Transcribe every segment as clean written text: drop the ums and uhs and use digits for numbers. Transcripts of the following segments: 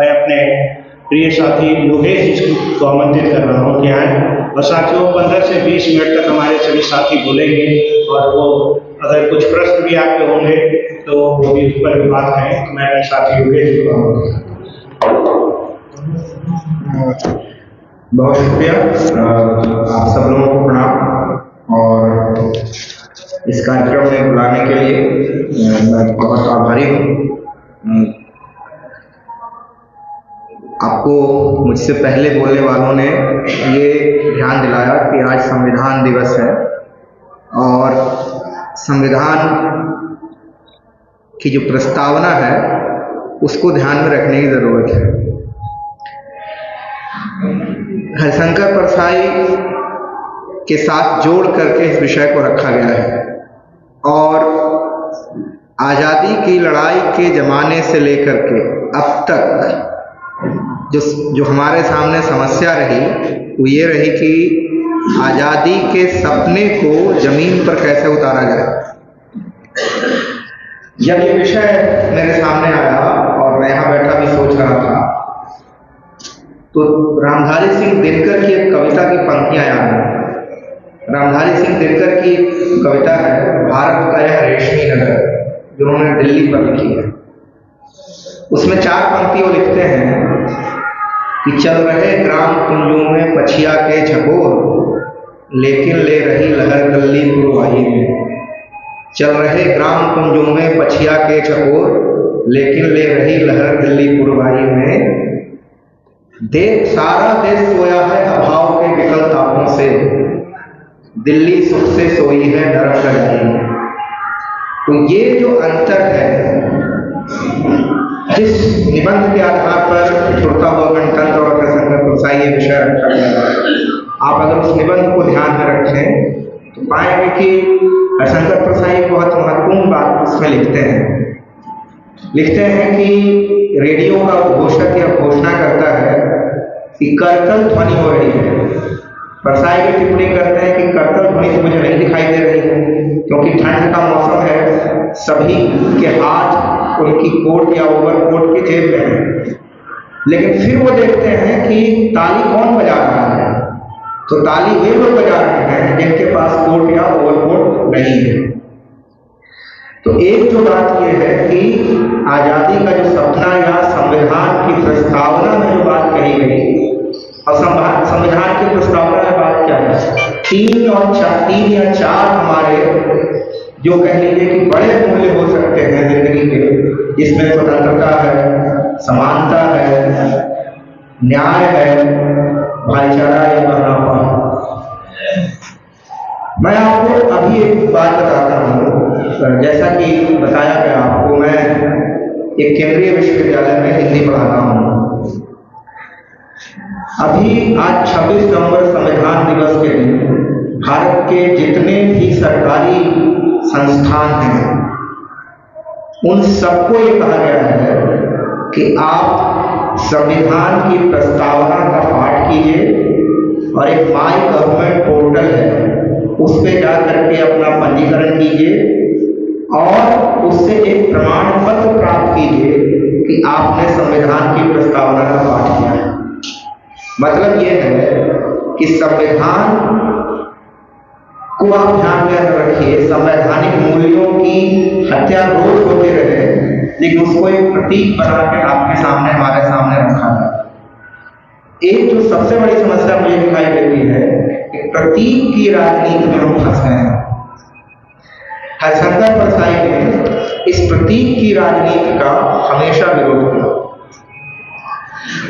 मैं अपने प्रिय साथी योगेश जी को आमंत्रित कर रहा हूँ कि आए। और साथियों 15 से 20 मिनट तक हमारे सभी साथी बोलेंगे और वो अगर कुछ प्रश्न भी आपके होंगे तो वो भी उस पर भी बात करें। तो मैं अपने साथी योगेश जी को आमंत्रित बहुत शुक्रिया। आप सब लोगों को प्रणाम और इस कार्यक्रम में बुलाने के लिए मैं बहुत आभारी हूँ। आपको मुझसे पहले बोलने वालों ने ये ध्यान दिलाया कि आज संविधान दिवस है और संविधान की जो प्रस्तावना है उसको ध्यान में रखने की ज़रूरत है। हरिशंकर परसाई के साथ जोड़ करके इस विषय को रखा गया है और आज़ादी की लड़ाई के ज़माने से लेकर के अब तक जो हमारे सामने समस्या रही वो ये रही कि आज़ादी के सपने को ज़मीन पर कैसे उतारा जाए। जब ये विषय मेरे सामने आया और मैं यहाँ बैठा भी सोच रहा था तो रामधारी सिंह दिनकर की एक कविता की पंक्तियाँ याद आई। रामधारी सिंह दिनकर की कविता है भारत का यह रेशमी नगर, जो उन्होंने दिल्ली पर लिखी है। उसमें 4 पंक्ति वो लिखते हैं कि चल रहे ग्राम कुंजों में पछिया के झकोर, लेकिन ले रही लहर गली पुरवाई में। चल रहे ग्राम कुंजों में पछिया के झकोर, लेकिन ले रही लहर गली पुरवाई में। देख सारा देश सोया है अभाव के विकल तापों से, दिल्ली सुख से सोई है नरक रजाई में। तो ये जो अंतर है, जिस निबंध के आधार पर जुड़ता हुआ गणतंत्र और हरिशंकर परसाई ये विषय रखा गया है, आप अगर उस निबंध को ध्यान में रखें तो पाएंगे कि हरिशंकर परसाई बहुत महत्वपूर्ण बात उसमें लिखते हैं कि रेडियो का घोषक या घोषणा करता है कि करतल ध्वनि हो रही है। परसाई की टिप्पणी करते हैं कि करतल ध्वनि तो मुझे नहीं दिखाई दे रही है, क्योंकि ठंड का मौसम है, सभी के हाथ उनकी कोट या ओवरकोट की जेब में है। लेकिन फिर वो देखते हैं कि ताली कौन बजा रहा है, तो ताली वे लोग बजा रहे हैं जिनके पास कोट या ओवरकोट नहीं है। तो एक जो बात यह है कि आज़ादी का जो सपना या संविधान की प्रस्तावना में जो बात कही गई, और संविधान की प्रस्तावना में बात क्या है, 3 या 4 हमारे जो कह लीजिए कि बड़े मूल्य हो सकते हैं जिंदगी के, जिसमें स्वतंत्रता है, समानता है, न्याय है, भाईचारा या बहनापा। मैं आपको अभी एक बात बताता हूँ। जैसा कि बताया गया आपको, मैं एक केंद्रीय विश्वविद्यालय में हिंदी पढ़ाता हूँ। अभी आज 26 नवंबर संविधान दिवस के दिन भारत के जितने भी सरकारी संस्थान हैं उन सबको ये कहा गया है कि आप संविधान की प्रस्तावना का पाठ कीजिए और एक माई गवर्नमेंट पोर्टल है उस पर जा करके अपना पंजीकरण कीजिए और उससे एक प्रमाण पत्र प्राप्त कीजिए कि आपने संविधान की प्रस्तावना का पाठ किया है। मतलब ये है कि संविधान को आप ध्यान में रखिए, संवैधानिक मूल्यों की हत्या रोज होते रहे, लेकिन उसको एक प्रतीक बना के आपके सामने, हमारे सामने रखा है। एक जो सबसे बड़ी समस्या मुझे दिखाई देती है कि प्रतीक की राजनीति में हम फंस गए हैं। हरिशंकर परसाई ने इस प्रतीक की राजनीति का हमेशा विरोध किया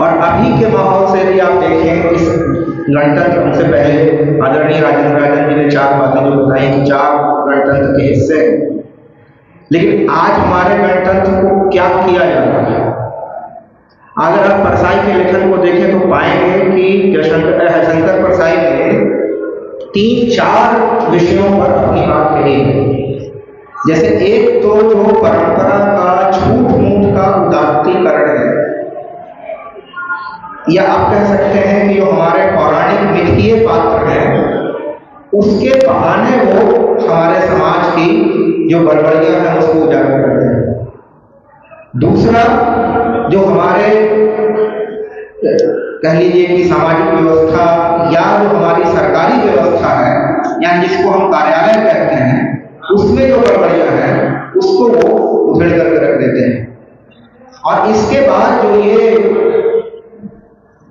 और अभी के माहौल से भी आप देखें, इस गणतंत्र हमसे पहले आदरणीय राजेंद्र राजन जी ने 4 बातें जो बताई कि 4 गणतंत्र के हिस्से, लेकिन आज हमारे गणतंत्र को क्या किया जा रहा है। अगर आप परसाई के लेखन को देखें तो पाएंगे कि हरिशंकर परसाई ने 3-4 विषयों पर अपनी बात कही है। जैसे एक तो जो परंपरा का झूठ मूठ का उदात्तीकरण है, या आप कह सकते हैं कि जो हमारे पौराणिक मिथकीय पात्र हैं उसके बहाने वो हमारे समाज की जो गड़बड़ियां हैं उसको उजागर करते हैं। दूसरा, जो हमारे कह लीजिए कि सामाजिक व्यवस्था या जो हमारी सरकारी व्यवस्था है, या जिसको हम कार्यालय कहते हैं, उसमें जो गड़बड़ियां हैं उसको वो उधेड़ करके रख देते हैं। और इसके बाद जो ये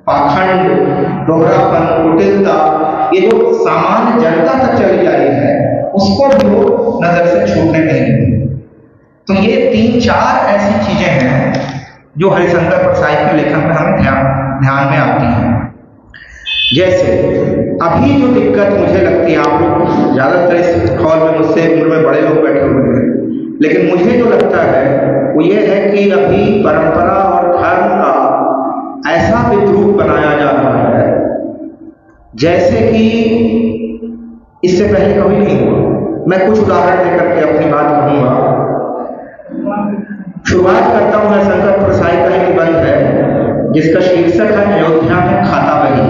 पाखंड, दोहरापन, कुटिलता, ये जो सामान्य जनता तक चली आई है, उसको भी वो नजर से छूटने नहीं देते। तो ये 3-4 ऐसी चीजें हैं जो हरिशंकर परसाई के लेखन में हमें ध्यान में आती हैं। जैसे अभी जो दिक्कत मुझे लगती है, आप लोग ज्यादातर इस हॉल में मुझसे उम्र में बड़े लोग बैठे हुए हैं, लेकिन मुझे जो लगता है वो ये है कि अभी परंपरा और धर्म का ऐसा विद्रूप बनाया जा रहा है जैसे कि इससे पहले कभी नहीं हुआ। मैं कुछ उदाहरण देकर के अपनी बात कहूंगा। शुरुआत करता हूं, हरिशंकर परसाई का एक निबंध है जिसका शीर्षक है अयोध्या में खाता बही।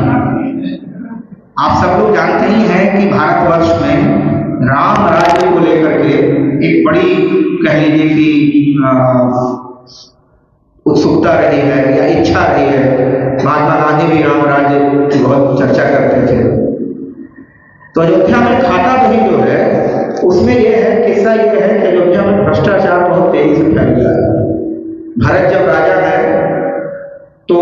आप सब लोग जानते ही हैं कि भारतवर्ष में राम राज्य को लेकर के एक बड़ी, कह लीजिए कि उत्सुकता रही है या इच्छा रही है। महात्मा गांधी भी राम राज्य की बहुत चर्चा करते थे। तो अयोध्या में खाता बही जो है, उसमें यह है, किस्सा यह है कि अयोध्या में भ्रष्टाचार बहुत तेजी से फैल गया है। भरत जब राजा है तो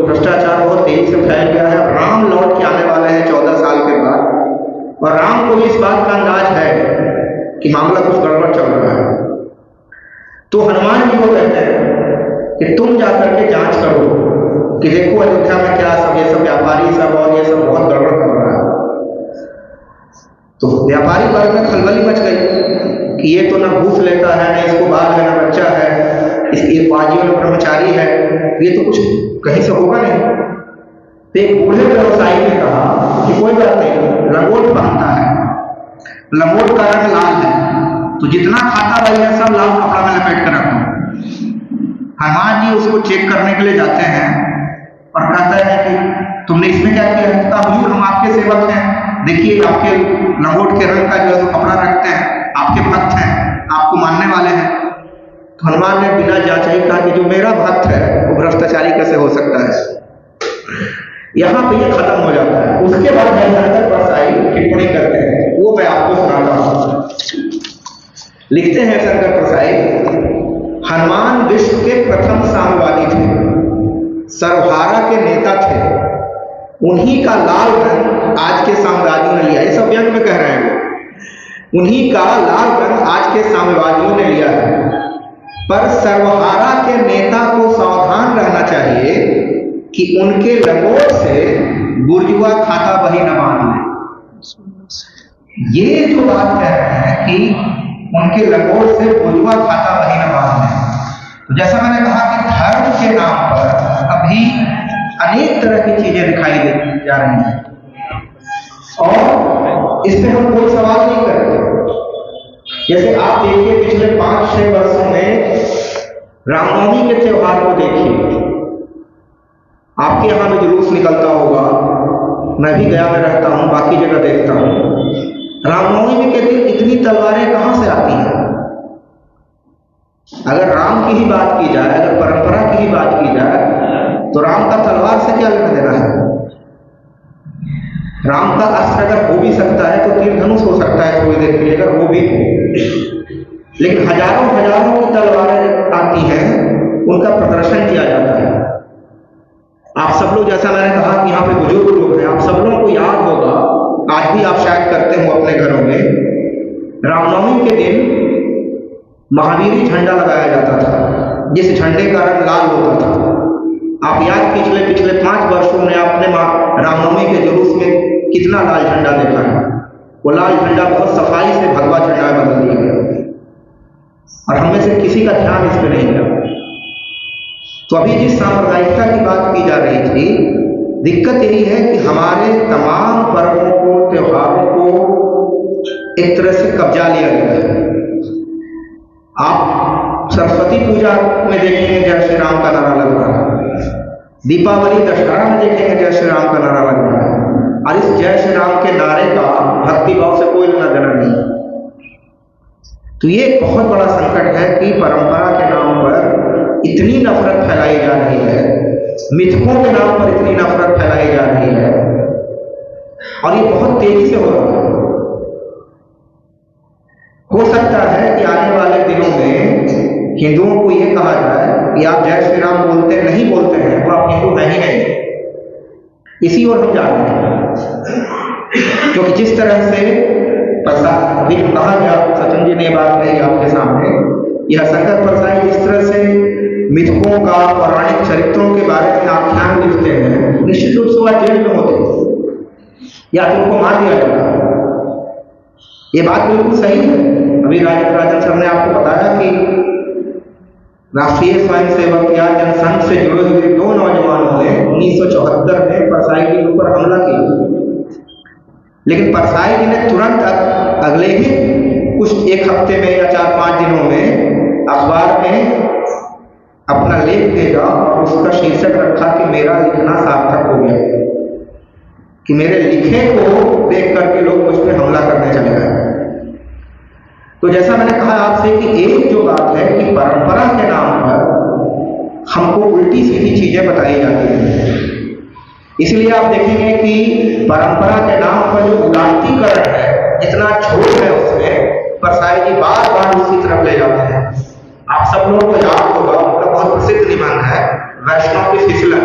भ्रष्टाचार बहुत तेजी से फैल गया है। राम लौट के आने वाले हैं 14 साल के बाद, और राम को भी इस बात का अंदाज है कि मामला कुछ गड़बड़ चल रहा है। तो हनुमान जी को कहते हैं कि तुम जाकर के जांच करो कि देखो अयोध्या में क्या सब ये सब व्यापारी सब और ये सब बहुत गड़बड़ कर रहा है। तो व्यापारी वर्ग में खलबली मच गई कि ये तो ना घूस लेता है, ना इसको बाल है, ना बच्चा है, इसके आजीवन ब्रह्मचारी है, ये तो कुछ कहीं से होगा नहीं। तो एक बूढ़े व्यवसायी ने कहा कि कोई बात नहीं, लंगोट पहनता है, लंगोट का रंग लाल है, तो जितना खाता भाई है सब लाल कपड़ा में लपेट कर रखो। हनुमान जी उसको चेक करने के लिए जाते हैं और कहता है कि तुमने इसमें क्या किया? हुजूर हम आपके सेवक हैं, देखिए आपके लंगोट के रंग का जो है तो कपड़ा रखते हैं, आपके भक्त हैं, आपको मानने वाले हैं। तो हनुमान ने बिना जांचे ही कहा कि जो मेरा भक्त है वो भ्रष्टाचारी कैसे हो सकता है। यहां पे ये खत्म हो जाता है। उसके बाद हरिशंकर परसाई टिप्पणी करते हैं, वो मैं आपको सुनाता हूं। लिखते हैं हरिशंकर परसाई, हनुमान विश्व के प्रथम साम्यवादी थे, सर्वहारा के नेता थे, उन्हीं का लाल रंग आज के साम्यवादियों ने लिया। ये सब व्यंग में कह रहे हैं, उन्हीं का लाल रंग आज के साम्यवादियों ने लिया है। पर सर्वहारा के नेता को सावधान रहना चाहिए कि उनके लंगोट से बुर्जुआ खाता बही न बांध ले। ये जो बात कह रहे हैं कि उनके लंगोट से बुर्जुआ खाता बही न बांध ले, तो जैसा मैंने कहा कि धर्म के नाम पर अभी अनेक तरह की चीजें दिखाई जा रही हैं और इस पे हम कोई सवाल नहीं करते। जैसे आप देखिए पिछले 5-6 वर्षों में रामनवमी के त्योहार को देखिए, आपके यहां भी जुलूस निकलता होगा, मैं भी गया में रहता हूं, बाकी जगह देखता हूं। रामनवमी के दिन इतनी तलवारें कहां से आती हैं? अगर राम की ही बात की जाए, अगर परंपरा की ही बात की जाए, तो राम का तलवार से क्या लेना देना है? राम का अस्त्र अगर हो भी सकता है तो तीर धनुष हो सकता है थोड़ी देर के लिए, अगर वो भी हो, लेकिन हजारों की तलवारें आती हैं, उनका प्रदर्शन किया जाता है। आप सब लोग, जैसा मैंने कहा कि यहाँ पे बुजुर्ग लोग हैं, आप सब लोगों को याद होगा, आज भी आप शायद करते हो अपने घरों में, रामनवमी के दिन महावीरी झंडा लगाया जाता था, जिस झंडे का रंग लाल होता था। आप याद पिछले 5 वर्षों में आपने रामनवमी के जुलूस में कितना लाल झंडा देखा है। वो लाल झंडा बहुत सफाई से भगवा झंडा में बदल दिया गया और हम में से किसी का ध्यान इस पर नहीं गया। तो अभी जिस सांप्रदायिकता की बात की जा रही थी, दिक्कत यही है कि हमारे तमाम पर्वों को, त्योहारों को एक तरह से कब्जा लिया गया है। आप सरस्वती पूजा में देखेंगे जय श्री राम का नारा लग रहा है, दीपावली दशहरा में देखेंगे जय श्री राम का नारा लग रहा है, और इस जय श्री राम के नारे का भक्ति भाव से कोई लेना देना नहीं। तो ये एक बहुत बड़ा संकट है कि परंपरा के नाम पर इतनी नफरत फैलाई जा रही है। मिथकों के नाम पर इतनी नफरत फैलाई जा रही है, और ये बहुत तेजी से हो रहा है। हो सकता है कि आने वाले दिनों में हिंदुओं को ये कहा जाए कि आप जय श्री राम बोलते नहीं बोलते हैं तो आप हिंदू हैं ही नहीं। इसी ओर हम जा रहे हैं, क्योंकि जिस तरह से अभी जो कहा गया, सचिन जी ने बात कही आपके सामने, यह शंकर परसाई जिस तरह से मिथकों का, पौराणिक चरित्रों के बारे में आख्यान लिखते हैं, निश्चित रूप से वह जेल में होते या तो उनको मार दिया जाता। ये बात बिल्कुल सही है। अभी राजन सर ने आपको बताया कि राष्ट्रीय स्वयंसेवक या जनसंघ से जुड़े हुए 2 नौजवानों ने 1974 में परसाई जी के ऊपर हमला किया, लेकिन परसाई जी ने तुरंत अगले ही कुछ 1 हफ्ते में या 4-5 दिनों में अखबार में अपना लेख भेजा और उसका शीर्षक रखा कि मेरा लिखना सार्थक हो गया, कि मेरे लिखे को देख करके लोग मुझ पर हमला करने चले गए। तो जैसा मैंने कहा आपसे कि एक जो बात है कि परंपरा के नाम पर हमको उल्टी सीधी चीजें बताई जाती हैं, इसलिए आप देखेंगे कि परंपरा के नाम पर जो उदात्तीकरण है, जितना झूठ है उसमें, परसाई जी बार बार उसी तरफ ले जाते हैं। आप सब लोगों को याद होगा, उनका बहुत प्रसिद्ध निबंध है वैष्णव की फिसलन।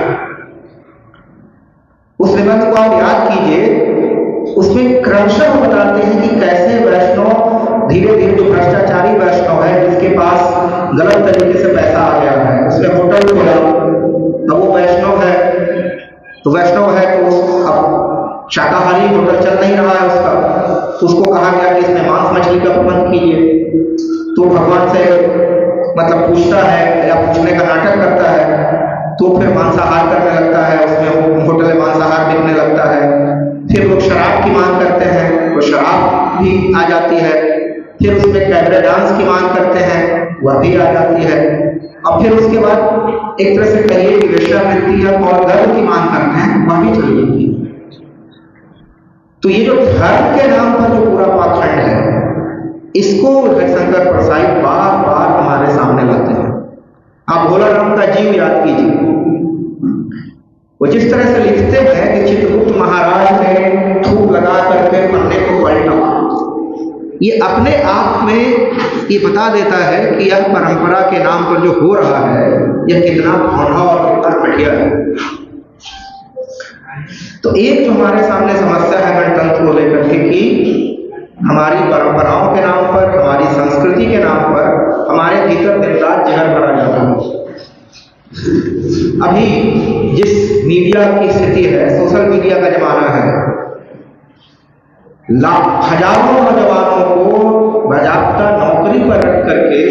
उस निबंध को आप याद कीजिए, उसमें क्रमशः बताते हैं कि कैसे वैष्णव धीरे धीरे, जो भ्रष्टाचारी वैष्णव है, जिसके पास गलत तरीके से पैसा आ गया है, उसने होटल खोला, अब वो वैष्णव है, तो अब शाकाहारी होटल चल नहीं रहा है उसका, तो उसको कहा गया कि इसमें मांस मछली का प्रबंध कीजिए। तो भगवान से मतलब पूछता है या पूछने का नाटक करता है, तो फिर मांसाहार करने लगता है, उसमें होटल में मांसाहार बिकने लगता है। फिर लोग शराब की मांग करते हैं तो शराब भी आ जाती है। फिर उसमें कैबरे डांस की मांग करते हैं, वह भी आ जाती है। और फिर उसके बाद एक तरह से कहिए कि वेश्यावृत्ति या और धर्म की मांग करते हैं, वह भी चली जाती है। तो ये जो धर्म के नाम पर जो पूरा पाखंड है, इसको हरिशंकर परसाई बार बार हमारे सामने लाते हैं। आप भोला राम का जीव याद कीजिए, वो जिस तरह से लिखते हैं कि चित्रगुप्त महाराज ने थूक लगा करके पन्ने को पलटा, ये अपने आप में ये बता देता है कि यह परंपरा के नाम पर जो हो रहा है, यह कितना भौंढा और कितना घटिया है। तो एक जो हमारे सामने समस्या है गणतंत्र को लेकर के कि हमारी परंपराओं के नाम पर, हमारी संस्कृति के नाम पर हमारे भीतर दिन रात जहर भरा जाता है। अभी जिस मीडिया की स्थिति है, सोशल मीडिया का जमाना है, हजारों नौजवानों को बाजाबता नौकरी पर रख करके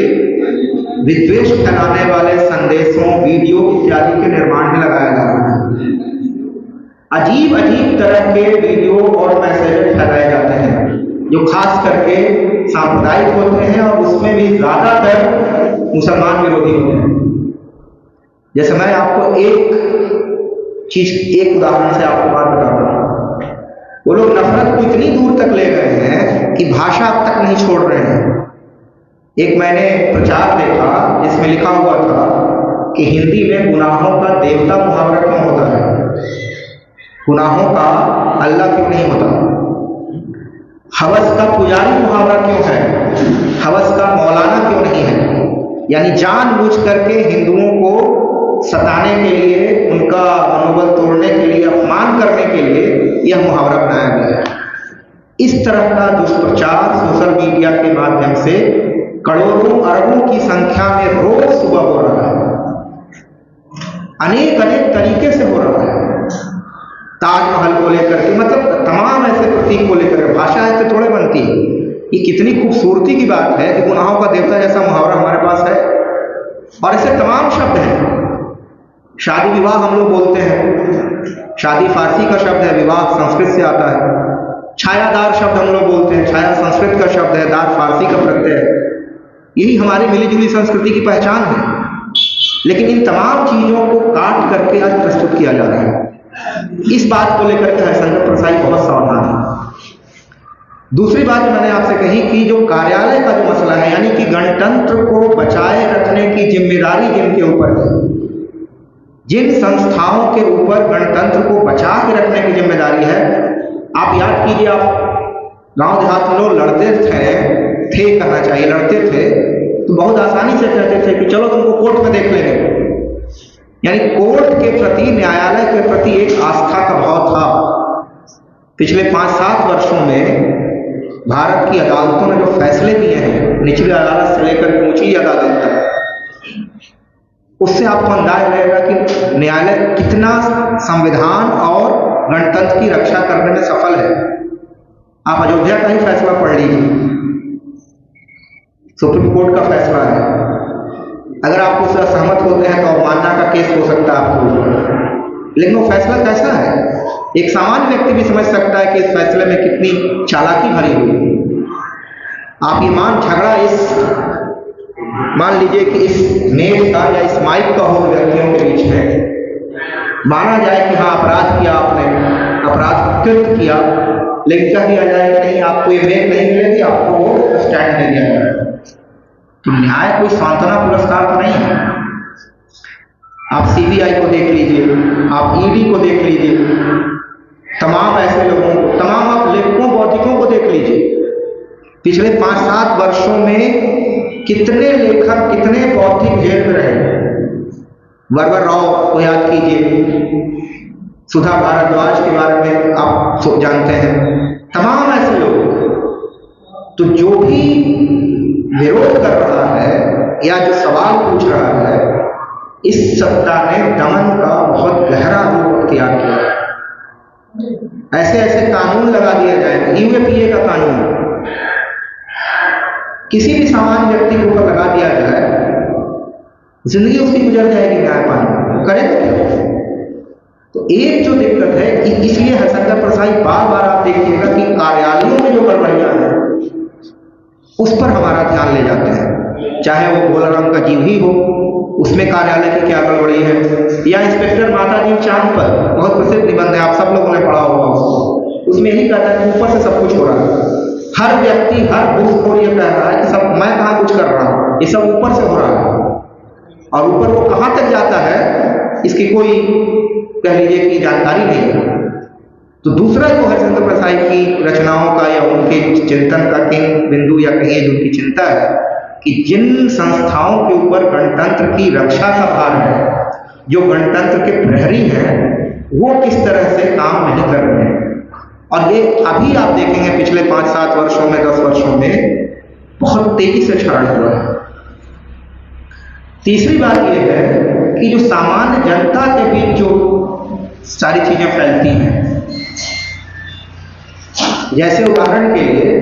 विद्वेष फैलाने वाले संदेशों, वीडियो इत्यादि के निर्माण में लगाया जा रहा है। अजीब अजीब तरह के वीडियो और मैसेज फैलाए जाते हैं जो खास करके सांप्रदायिक होते हैं और उसमें भी ज्यादातर मुसलमान विरोधी होते हैं। जैसे मैं आपको एक उदाहरण से आपको बात बताता हूं। वो लोग नफरत को इतनी दूर तक ले गए हैं कि भाषा अब तक नहीं छोड़ रहे हैं। एक मैंने प्रचार देखा जिसमें लिखा हुआ था कि हिंदी में गुनाहों का देवता मुहावरा क्यों होता है, गुनाहों का अल्लाह क्यों नहीं होता, हवस का पुजारी मुहावरा क्यों है, हवस का मौलाना क्यों नहीं है। यानी जानबूझ करके हिंदुओं को सताने के लिए, उनका मनोबल तोड़ने के लिए, अपमान करने के लिए यह मुहावरा बनाया गया है। इस तरह का दुष्प्रचार सोशल मीडिया के माध्यम से करोड़ों अरबों की संख्या में रोज सुबह हो रहा है, अनेक अनेक तरीके से हो रहा है। ताजमहल को लेकर के, मतलब तमाम ऐसे प्रतीक को लेकर, भाषा ऐसे थोड़े बनती है। ये कितनी खूबसूरती की बात है कि गुनाहों का देवता जैसा मुहावरा हमारे पास है। और ऐसे तमाम शब्द हैं। शादी विवाह हम लोग बोलते हैं, शादी फारसी का शब्द है, विवाह संस्कृत से आता है। छायादार शब्द हम लोग बोलते हैं, छाया संस्कृत का शब्द है, दार फारसी का प्रत्यय है। यही हमारी मिलीजुली संस्कृति की पहचान है। लेकिन इन तमाम चीजों को काट करके आज प्रस्तुत किया जा रहा है। इस बात को लेकर के हरिशंकर परसाई बहुत सावधान है। दूसरी बात मैंने आपसे कही कि जो कार्यालय का जो मसला है, यानी कि गणतंत्र को बचाए रखने की जिम्मेदारी जिनके ऊपर है, जिन संस्थाओं के ऊपर गणतंत्र को बचा के रखने की जिम्मेदारी है, आप याद कीजिए, आप गांव देहात में लोग लड़ते थे कहना चाहिए, लड़ते थे तो बहुत आसानी से कहते थे कि चलो तुमको कोर्ट में देख लेंगे। यानी कोर्ट के प्रति, न्यायालय के प्रति एक आस्था का भाव था। पिछले 5-7 वर्षों में भारत की अदालतों ने जो फैसले दिए हैं, निचली अदालत से लेकर ऊंची अदालत तक, उससे आपको अंदाज रहेगा कि न्यायालय कितना संविधान और गणतंत्र की रक्षा करने में सफल है। आप अयोध्या का ही फैसला पढ़ लीजिए, सुप्रीम कोर्ट का फैसला है। अगर आप उससे असहमत होते हैं तो अवमानना का केस हो सकता है आपके ऊपर, लेकिन वो फैसला कैसा है, एक सामान्य व्यक्ति भी समझ सकता है कि इस फैसले में कितनी चालाकी भरी हुई। आप ये झगड़ा मान लीजिए कि इस मेज का या इस माइक का हो व्यक्तियों के बीच में, माना जाए कि हाँ अपराध किया आपने, अपराध कृत किया, लेकिन कह दिया जाए कि नहीं आपको ये मेज नहीं मिलेगी, आपको वो स्टैंड दे दिया जाएगा। तो न्याय कोई सांत्वना पुरस्कार तो नहीं है। आप सीबीआई को देख लीजिए, आप ईडी को देख लीजिए, तमाम ऐसे लोगों को, तमाम आप लेखकों बौद्धिकों को देख लीजिए। पिछले 5-7 वर्षों में कितने लेखक, कितने बौद्धिक जेल में रहे। वरवर राव को याद कीजिए, सुधा भारद्वाज के बारे में आप जानते हैं, तमाम ऐसे लोग। तो जो भी विरोध कर रहा है या जो सवाल पूछ रहा है, इस सत्ता ने दमन का बहुत गहरा रूप अख्तियार किया। ऐसे ऐसे कानून लगा दिया जाए, यूएपीए का कानून किसी भी सामान्य व्यक्ति के ऊपर लगा दिया जाए, जिंदगी उसकी गुजर जाएगी न्याय पाने, करेगा क्या? तो एक जो दिक्कत है, इसलिए हरिशंकर प्रसाई बार-बार आप देखिएगा कि कार्यालयों में जो गड़बड़ियां हैं उस पर हमारा ध्यान ले जाते हैं। चाहे वो भोलाराम का जीव ही हो, उसमें कार्यालय की क्या गड़बड़ी है, या इंस्पेक्टर माताजी चांद पर बहुत प्रसिद्ध निबंध है, आप सब लोगों ने पढ़ा होगा उसको। उसमें यही कहता है कि ऊपर से सब कुछ हो रहा है, हर व्यक्ति, हर घूसखोर ये कह रहा है कि सब मैं कहाँ कुछ कर रहा हूँ, ये सब ऊपर से हो रहा है। और ऊपर वो कहाँ तक जाता है इसकी कोई कह लीजिए कि जानकारी नहीं है। तो दूसरा जो हरिशंकर प्रसाई की रचनाओं का या उनके चिंतन का केंद्र बिंदु या कहिए जो उनकी चिंता है कि जिन संस्थाओं के ऊपर गणतंत्र की रक्षा का भार है, जो गणतंत्र के प्रहरी हैं, वो किस तरह से काम नहीं कर रहे हैं। और ये अभी आप देखेंगे पिछले 5-7 वर्षों में, 10 वर्षों में बहुत तेजी से क्षरण हुआ है। तीसरी बात यह है कि जो सामान्य जनता के बीच जो सारी चीजें फैलती हैं, जैसे उदाहरण के लिए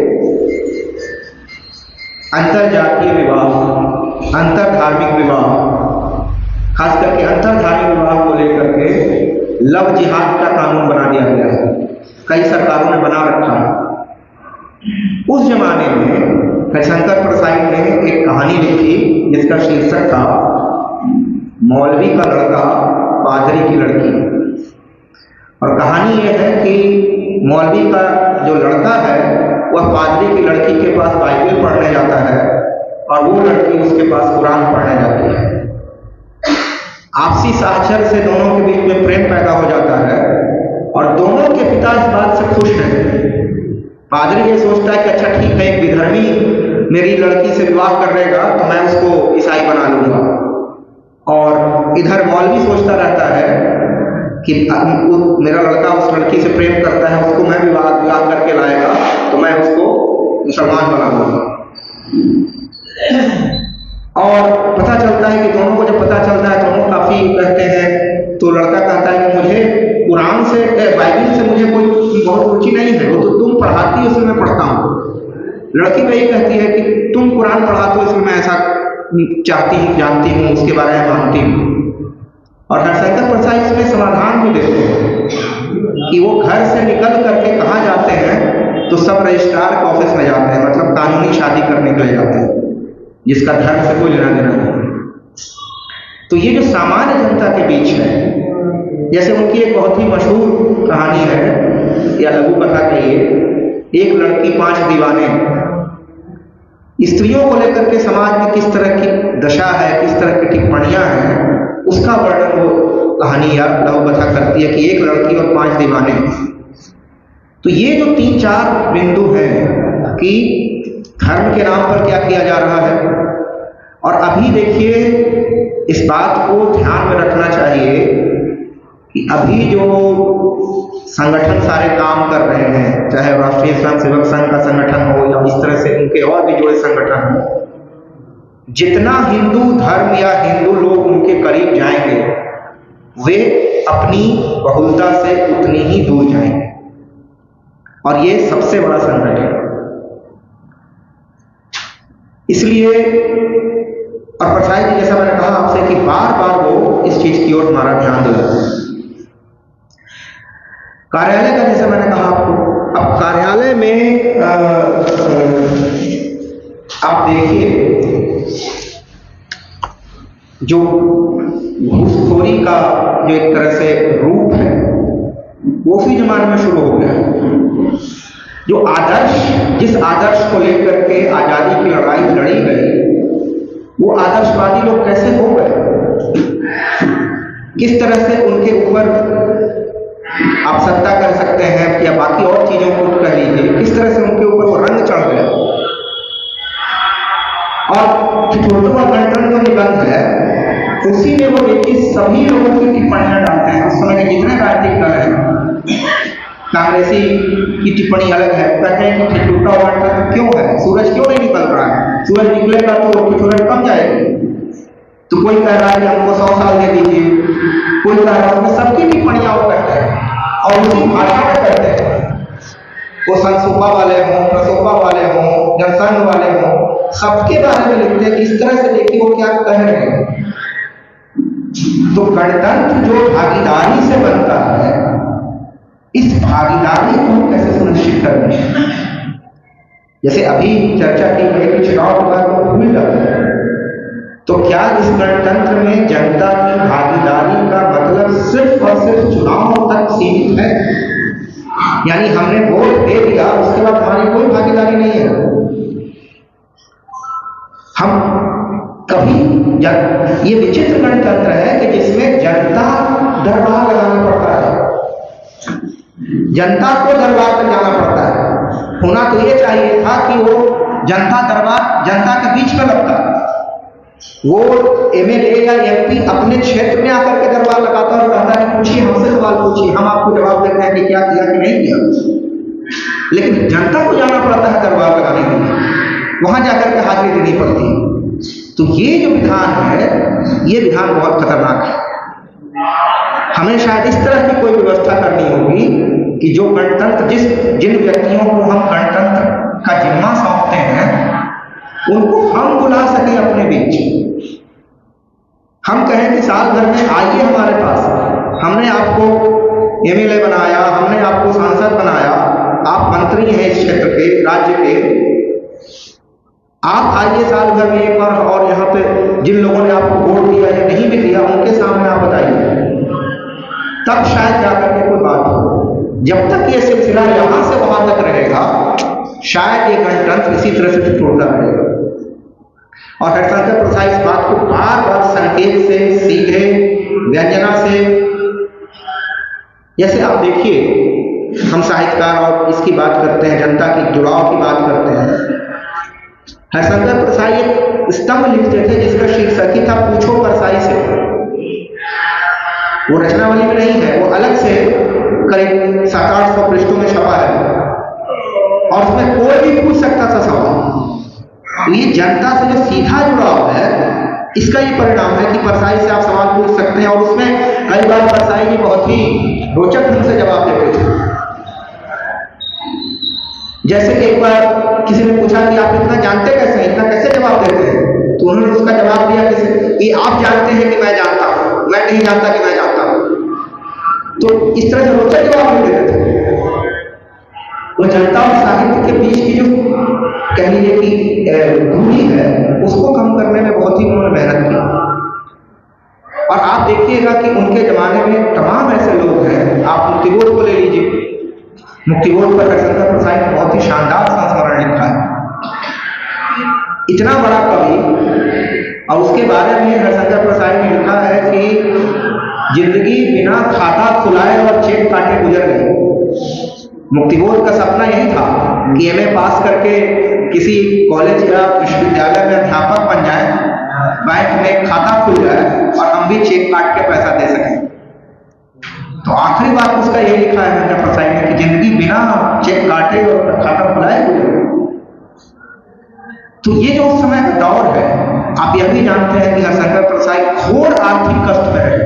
अंतरजातीय विवाह, अंतरधार्मिक विवाह, खास करके अंतरधार्मिक विवाह को लेकर के लव जिहाद का कानून बना दिया गया है, कई सरकारों ने बना रखा है। उस जमाने में हरिशंकर प्रसाई ने एक कहानी लिखी जिसका शीर्षक था मौलवी का लड़का पादरी की लड़की। और कहानी यह है कि मौलवी का जो लड़का है वह पादरी की लड़की के पास बाइबल पढ़ने जाता है और वो लड़की उसके पास कुरान पढ़ने जाती है। आपसी साक्षर से दोनों के बीच में प्रेम पैदा हो जाता है और दोनों के पिता इस बात से खुश हैं। पादरी ये सोचता है कि अच्छा ठीक है, एक विधर्मी मेरी लड़की से विवाह कर लेगा तो मैं उसको ईसाई बना लूंगा, और इधर मौलवी सोचता रहता है कि मेरा लड़का उस लड़की से प्रेम करता है, उसको मैं विवाह करके लाएगा तो मैं उसको मुसलमान बना लूंगा। और पता चलता है कि दोनों को जब पता चलता है दोनों काफी कहते हैं, तो लड़का कहता है कि मुझे कुरान से, बाइबल से मुझे कोई बहुत रुचि नहीं है, वो तो तुम पढ़ाती हो इसलिए मैं पढ़ता हूँ। लड़की वही कहती है कि तुम कुरान पढ़ाते हो इसलिए मैं ऐसा चाहती हूँ, जानती हूँ, उसके बारे में मानती हूँ। और हरिशंकर प्रसाई इसमें समाधान भी देते हैं कि वो घर से निकल करके कहाँ जाते हैं, तो सब रजिस्ट्रार के ऑफिस में जाते हैं, मतलब कानूनी शादी करने के लिए जाते हैं, जिसका धर्म से कोई लेना देना नहीं। तो ये जो सामान्य जनता के बीच है, जैसे उनकी एक बहुत ही मशहूर कहानी है या लघु कथा कहिए, एक लड़की 5 दीवाने। स्त्रियों को लेकर के समाज में किस तरह की दशा है, किस तरह की टिप्पणियां हैं, उसका वर्णन वो कहानी या लघु कथा करती है कि एक लड़की और 5 दीवाने। तो ये जो 3-4 बिंदु हैं कि धर्म के नाम पर क्या किया जा रहा है। और अभी देखिए इस बात को ध्यान में रखना चाहिए कि अभी जो संगठन सारे काम कर रहे हैं, चाहे राष्ट्रीय स्वयंसेवक संघ का संगठन हो या इस तरह से उनके और भी जुड़े संगठन हो, जितना हिंदू धर्म या हिंदू लोग उनके करीब जाएंगे वे अपनी बहुलता से उतनी ही दूर जाएंगे। और ये सबसे बड़ा संकट है। इसलिए और परछाई जी, जैसा मैंने कहा आपसे कि बार बार वो इस चीज की ओर हमारा ध्यान दिलाते हैं। कार्यालय का जैसे मैंने कहा आपको, अब कार्यालय में आप देखिए जो घूसखोरी का जो एक तरह से रूप है वो उसी जमाने में शुरू हो गया। जो आदर्श, जिस आदर्श को लेकर के आजादी की लड़ाई लड़ी गई, वो आदर्शवादी लोग कैसे हो गए, किस तरह से उनके ऊपर आप सत्ता कर सकते हैं या बाकी और चीजों को कह लीजिए, किस तरह से उनके ऊपर वो रंग चढ़ गया। और ठिठुरवा गणतंत्र जो निबंध है उसी में वो देखिए सभी लोगों की टिप्पणियां डालते हैं। उस समय के जितने राजनीतिक दल हैं, कांग्रेसी की टिप्पणी अलग है, कहते हैं कि ठिठुरवा गणतंत्र क्यों है, सूरज क्यों नहीं निकल रहा है, सूरज निकलेगा तो ठिठुरन कम जाएगी। तो कोई कह रहा है कि हमको 100 साल दे दीजिए, कोई कह रहा है, सबकी टिप्पणियां वो करते हैं और उसी भाषा में करते हैं। वो संसोपा वाले हों, प्रसोपा वाले हों, जनसंघ वाले हों, सबके बारे में लिखते हैं कि इस तरह से देखिए वो क्या कह रहे हैं। तो गणतंत्र जो भागीदारी से बनता है, इस भागीदारी को हम कैसे सुनिश्चित करेंगे। जैसे अभी चर्चा की गई कि चुनाव के बाद वो भूल जाते हैं, तो क्या इस गणतंत्र में जनता की भागीदारी का मतलब सिर्फ और सिर्फ चुनाव तक सीमित है? यानी हमने वोट दे दिया, उसके बाद हमारी कोई भागीदारी नहीं है। हम कभी ये विचित्र गणतंत्र है कि जिसमें जनता दरबार लगाना पड़ता है, जनता को दरबार पर जाना पड़ता है। होना तो ये चाहिए था कि वो जनता दरबार जनता के बीच में लगता, वो एमएलए या एमपी अपने क्षेत्र में आकर के दरबार लगाता और कहता है पूछिए, हमसे सवाल पूछिए, हम आपको जवाब देते हैं कि क्या किया कि नहीं किया। लेकिन जनता को जाना पड़ता है दरबार लगाने के लिए, वहां जाकर के हाजिरी देनी पड़ती है। तो ये जो विधान है, ये विधान बहुत खतरनाक है। हमें शायद इस तरह की कोई व्यवस्था करनी होगी कि जो गणतंत्र, जिन व्यक्तियों को हम गणतंत्र का जिम्मा सौंपते हैं, उनको हम बुला सकें अपने बीच। हम कहें कि साल भर में आइए हमारे पास, हमने आपको एमएलए बनाया, हमने आपको सांसद बनाया, आप मंत्री हैं इस क्षेत्र के, राज्य के, आप आइए साल भर में एक बार और यहाँ पे जिन लोगों ने आपको वोट दिया या नहीं भी दिया उनके सामने आप बताइए, तब शायद जाकर के कोई बात हो। जब तक ये सिलसिला यहां से वहां तक रहेगा, शायद ये गणतंत्र इसी तरह से टूटता रहेगा। और हरिशंकर प्रसाद इस बात को बार बार संकेत से, सीधे व्यंजना से, जैसे आप देखिए हम साहित्यकार और इसकी बात करते हैं, जनता की जुड़ाव की बात करते हैं। हरिशंकर प्रसाद एक स्तंभ लिखते थे जिसका शीर्षक ही था पूछो परसाई से। वो रचनावली में नहीं है, वो अलग से करीब 700-800 पृष्ठों में छपा है और उसमें कोई भी पूछ सकता था सवाल। ये जनता से जो सीधा जुड़ाव है, इसका ये परिणाम है कि परसाई से आप सवाल पूछ सकते हैं। और उसमें कई बार परसाई जी बहुत ही रोचक ढंग से जवाब देते थे। जैसे कि एक बार किसी ने पूछा कि आप इतना जानते कैसे हैं, इतना कैसे जवाब देते हैं, तो उन्होंने उसका जवाब दिया कि आप जानते हैं कि मैं जानता हूं, मैं नहीं जानता कि मैं जानता हूं। तो इस तरह से रोचक जवाब नहीं देते थे। वो जनता और साहित्य के बीच की जो कह लीजिए कि दूरी है, उसको कम करने में बहुत ही उन्होंने मेहनत की। और आप देखिएगा कि उनके जमाने में तमाम ऐसे लोग हैं, आप मुक्तिबोध को ले लीजिए, मुक्तिबोध पर हरिशंकर प्रसाद ने बहुत ही शानदार संस्मरण लिखा है। इतना बड़ा कवि और उसके बारे में हरिशंकर प्रसाद ने लिखा है कि जिंदगी बिना खाता खुलाए और चेक काटे गुजर गई। मुक्तिबोध का सपना यही था कि एमए पास करके किसी कॉलेज या विश्वविद्यालय में अध्यापक बन जाए, बैंक में खाता खुल जाए और हम भी चेक काट के पैसा दे सकें। तो आखिरी बात उसका यही लिखा है हरिशंकर प्रसाद ने कि जिंदगी बिना चेक काटे और खाता खुलाए गुजर गई। तो ये जो उस समय का दौर है, आप यह भी जानते हैं कि हरिशंकर प्रसाद घोर आर्थिक कष्ट में रहे।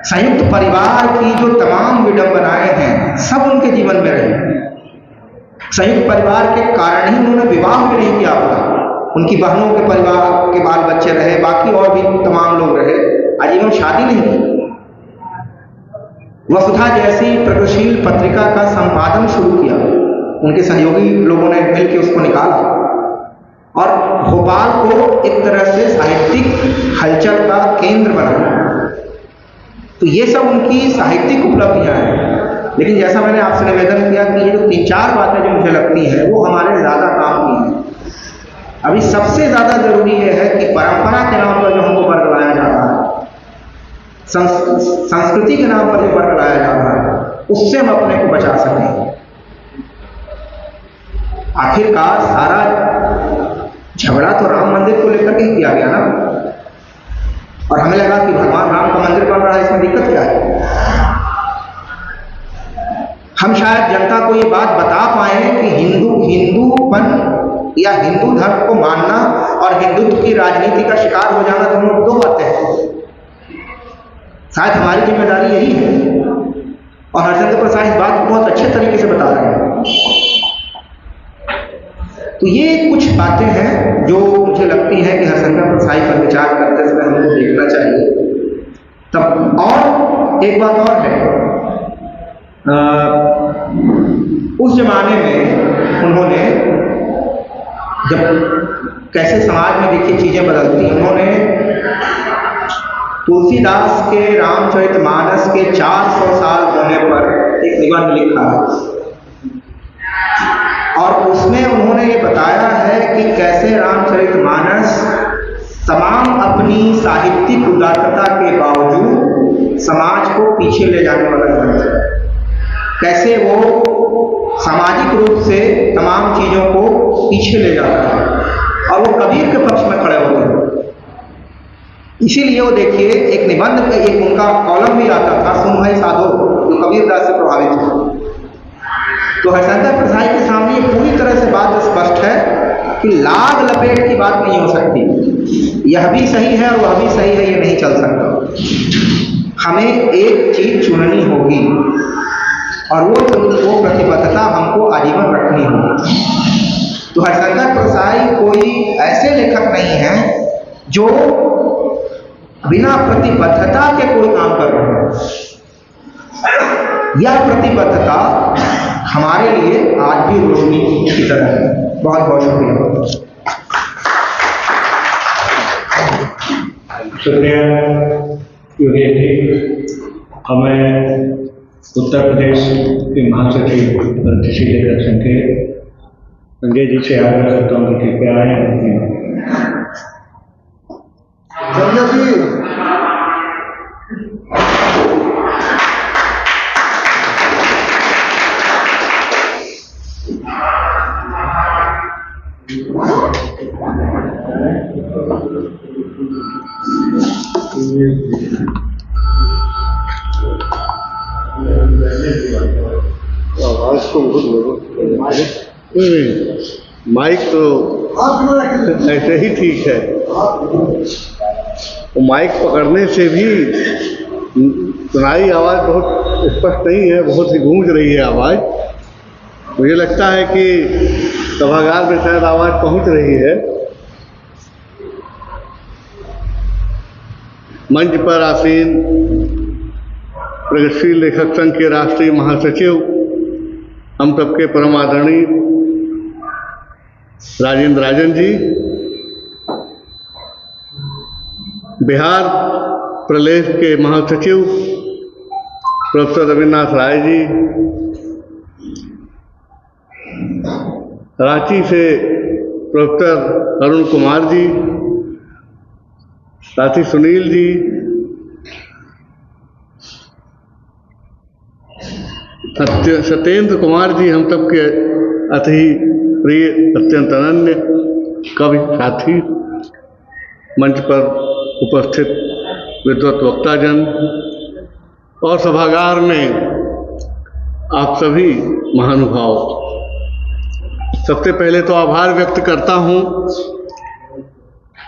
संयुक्त परिवार की जो तमाम विडंबनाएं हैं सब उनके जीवन में रही। संयुक्त परिवार के कारण ही उन्होंने विवाह भी नहीं किया अपना। उनकी बहनों के परिवार के बाल बच्चे रहे, बाकी और भी तमाम लोग रहे, आजीवन शादी नहीं की। वसुधा जैसी प्रगतिशील पत्रिका का संपादन शुरू किया, उनके सहयोगी लोगों ने मिलकर उसको निकाला और भोपाल को एक तरह से साहित्यिक हलचल का केंद्र बनाया। तो ये सब उनकी साहित्यिक उपलब्धियां हैं। लेकिन जैसा मैंने आपसे निवेदन किया कि ये जो 3-4 बातें जो मुझे लगती हैं वो हमारे ज़्यादा काम की हैं। अभी सबसे ज़्यादा जरूरी ये है कि परंपरा के नाम पर जो हमको बरगलाया जा रहा है, संस्कृति के नाम पर जो बरगलाया जा रहा है, उससे हम अपने को बचा सकें। आखिरकार सारा झगड़ा तो राम मंदिर को लेकर के ही किया गया ना, और हमें लगा कि भगवान राम का मंदिर बन रहा है, इसमें दिक्कत क्या है। हम शायद जनता को ये बात बता पाए कि हिंदूपन या हिंदू धर्म को मानना और हिंदुत्व की राजनीति का शिकार हो जाना दोनों दो बातें हैं। शायद हमारी जिम्मेदारी यही है, और हरिशंकर प्रसाद इस बात को बहुत अच्छे तरीके से बता रहे हैं। तो ये कुछ बातें हैं जो मुझे लगती है कि हरिशंकर प्रसाद पर विचार करते समय हमको देखना चाहिए। तब और एक बात और है, उस जमाने में उन्होंने जब कैसे समाज में देखिए चीजें बदलती, उन्होंने तुलसीदास के रामचरितमानस के 400 साल होने पर एक निबंध लिखा है, और उसमें उन्होंने ये बताया है कि कैसे रामचरितमानस तमाम अपनी साहित्यिक उदारता के बावजूद समाज को पीछे ले जाने वाला ग्रंथ है। कैसे वो सामाजिक रूप से तमाम चीजों को पीछे ले जाता है और वो कबीर के पक्ष में खड़े होते हैं। इसीलिए वो देखिए एक निबंध पे एक उनका कॉलम भी आता था, सुन भाई साधो, जो कबीरदास से प्रभावित थे। तो हरिशंकर प्रसाद के सामने ये पूरी तरह से बात स्पष्ट है कि लाग लपेट की बात नहीं हो सकती। यह भी सही है और वह भी सही है, ये नहीं चल सकता। हमें एक चीज चुननी होगी और वो प्रतिबद्धता हमको आजीवन रखनी होगी। तो हरिशंकर प्रसाद कोई ऐसे लेखक नहीं है जो बिना प्रतिबद्धता के कोई काम कर रहे हैं। यह प्रतिबद्धता हमारे लिए आज भी रोशनी की तरह है। बहुत बहुत शुक्रिया। शुक्रिया योगेश जी। हमें उत्तर प्रदेश के महासचिव प्रगतिशील लेखक संघ के संजय जी से आग्रह करता हूँ कि कृपया आए। आवाज को माइक तो ऐसे ही ठीक है, वो माइक पकड़ने से भी सुनाई आवाज़ बहुत स्पष्ट नहीं है, बहुत ही गूंज रही है आवाज़। मुझे लगता है कि सभागार में शायद आवाज़ पहुंच रही है। मंच पर आसीन प्रगतिशील लेखक संघ के राष्ट्रीय महासचिव, हम सबके परम आदरणीय राजेंद्र राजन जी, बिहार प्रदेश के महासचिव प्रोफेसर रविन्द्रनाथ राय जी, रांची से प्रोफेसर अरुण कुमार जी, साथी सुनील जी, सत्येंद्र कुमार जी, हम सबके अति प्रिय, अत्यंत अनन्य कवि साथी, मंच पर उपस्थित विद्वत वक्ताजन और सभागार में आप सभी महानुभाव, सबसे पहले तो आभार व्यक्त करता हूँ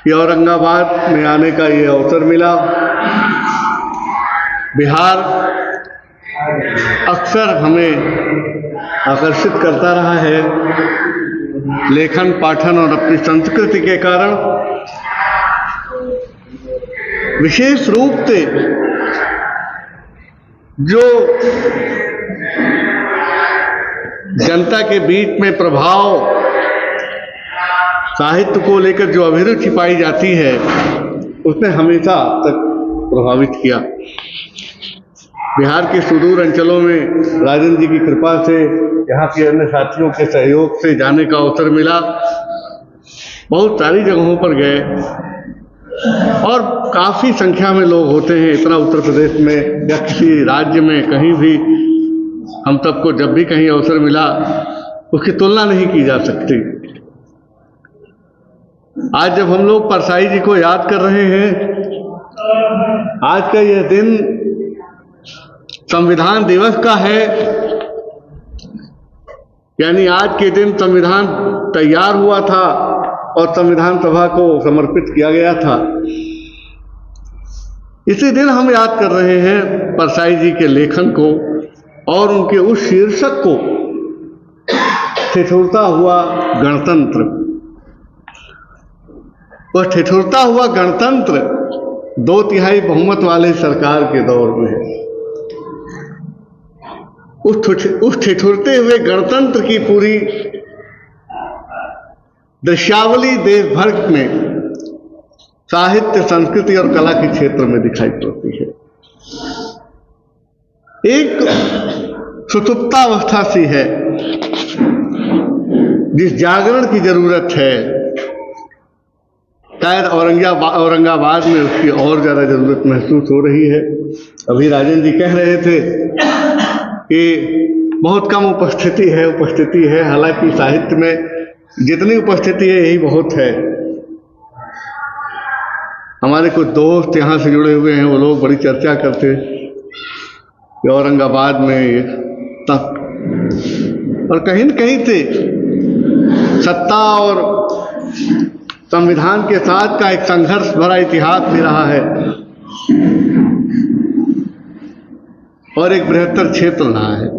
कि औरंगाबाद में आने का ये अवसर मिला। बिहार अक्सर हमें आकर्षित करता रहा है लेखन, पाठन और अपनी संस्कृति के कारण। विशेष रूप से जो जनता के बीच में प्रभाव, साहित्य को लेकर जो अभिरुचि पाई जाती है, उसने हमेशा तक प्रभावित किया। बिहार के सुदूर अंचलों में राजन जी की कृपा से, यहाँ के अन्य साथियों के सहयोग से जाने का अवसर मिला। बहुत सारी जगहों पर गए और काफ़ी संख्या में लोग होते हैं। इतना उत्तर प्रदेश में या किसी राज्य में कहीं भी हम सबको जब भी कहीं अवसर मिला, उसकी तुलना नहीं की जा सकती। आज जब हम लोग परसाई जी को याद कर रहे हैं, आज का यह दिन संविधान दिवस का है, यानी आज के दिन संविधान तैयार हुआ था और संविधान सभा को समर्पित किया गया था। इसी दिन हम याद कर रहे हैं परसाई जी के लेखन को और उनके उस शीर्षक को, ठिठुरता हुआ गणतंत्र। वह ठिठुरता हुआ गणतंत्र 2/3 बहुमत वाले सरकार के दौर में है। उस ठिठुरते हुए गणतंत्र की पूरी दृश्यावली देश भर में साहित्य, संस्कृति और कला के क्षेत्र में दिखाई पड़ती है। एक सुसुप्तावस्था सी है जिस जागरण की जरूरत है। शायद औरंगाबाद में उसकी और ज़्यादा ज़रूरत महसूस हो रही है। अभी राजन जी कह रहे थे कि बहुत कम उपस्थिति है। हालांकि साहित्य में जितनी उपस्थिति है यही बहुत है। हमारे कुछ दोस्त यहाँ से जुड़े हुए हैं, वो लोग बड़ी चर्चा करते कि औरंगाबाद में तक और कहीं न कहीं से सत्ता और संविधान के साथ का एक संघर्ष भरा इतिहास भी रहा है और एक बृहत्तर क्षेत्र रहा है।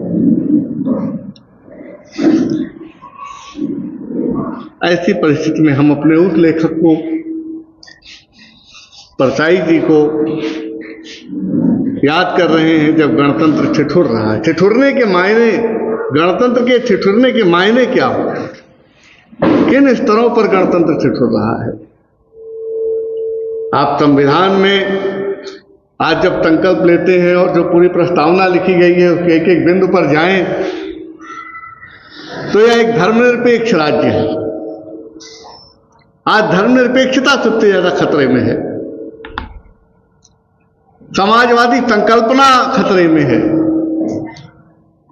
ऐसी परिस्थिति में हम अपने उस लेखक को, परसाई जी को याद कर रहे हैं जब गणतंत्र ठिठुर रहा है। ठिठुरने के मायने, गणतंत्र के ठिठुरने के मायने क्या हो, किन स्तरों पर गणतंत्र ठिठुर रहा है। आप संविधान में आज जब संकल्प लेते हैं और जो पूरी प्रस्तावना लिखी गई है उसके एक एक बिंदु पर जाएं, तो यह एक धर्मनिरपेक्ष राज्य है। आज धर्मनिरपेक्षता सबसे ज्यादा खतरे में है। समाजवादी संकल्पना खतरे में है।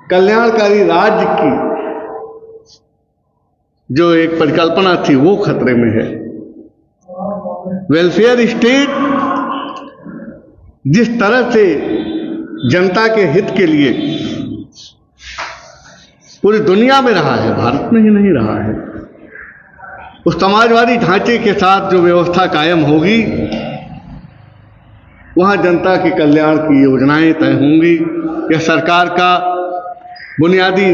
कल्याणकारी राज्य की जो एक परिकल्पना थी वो खतरे में है। वेलफेयर स्टेट जिस तरह से जनता के हित के लिए पूरी दुनिया में रहा है, भारत में ही नहीं रहा है, उस समाजवादी ढांचे के साथ जो व्यवस्था कायम होगी, वहां जनता के कल्याण की योजनाएं तय होंगी। यह सरकार का बुनियादी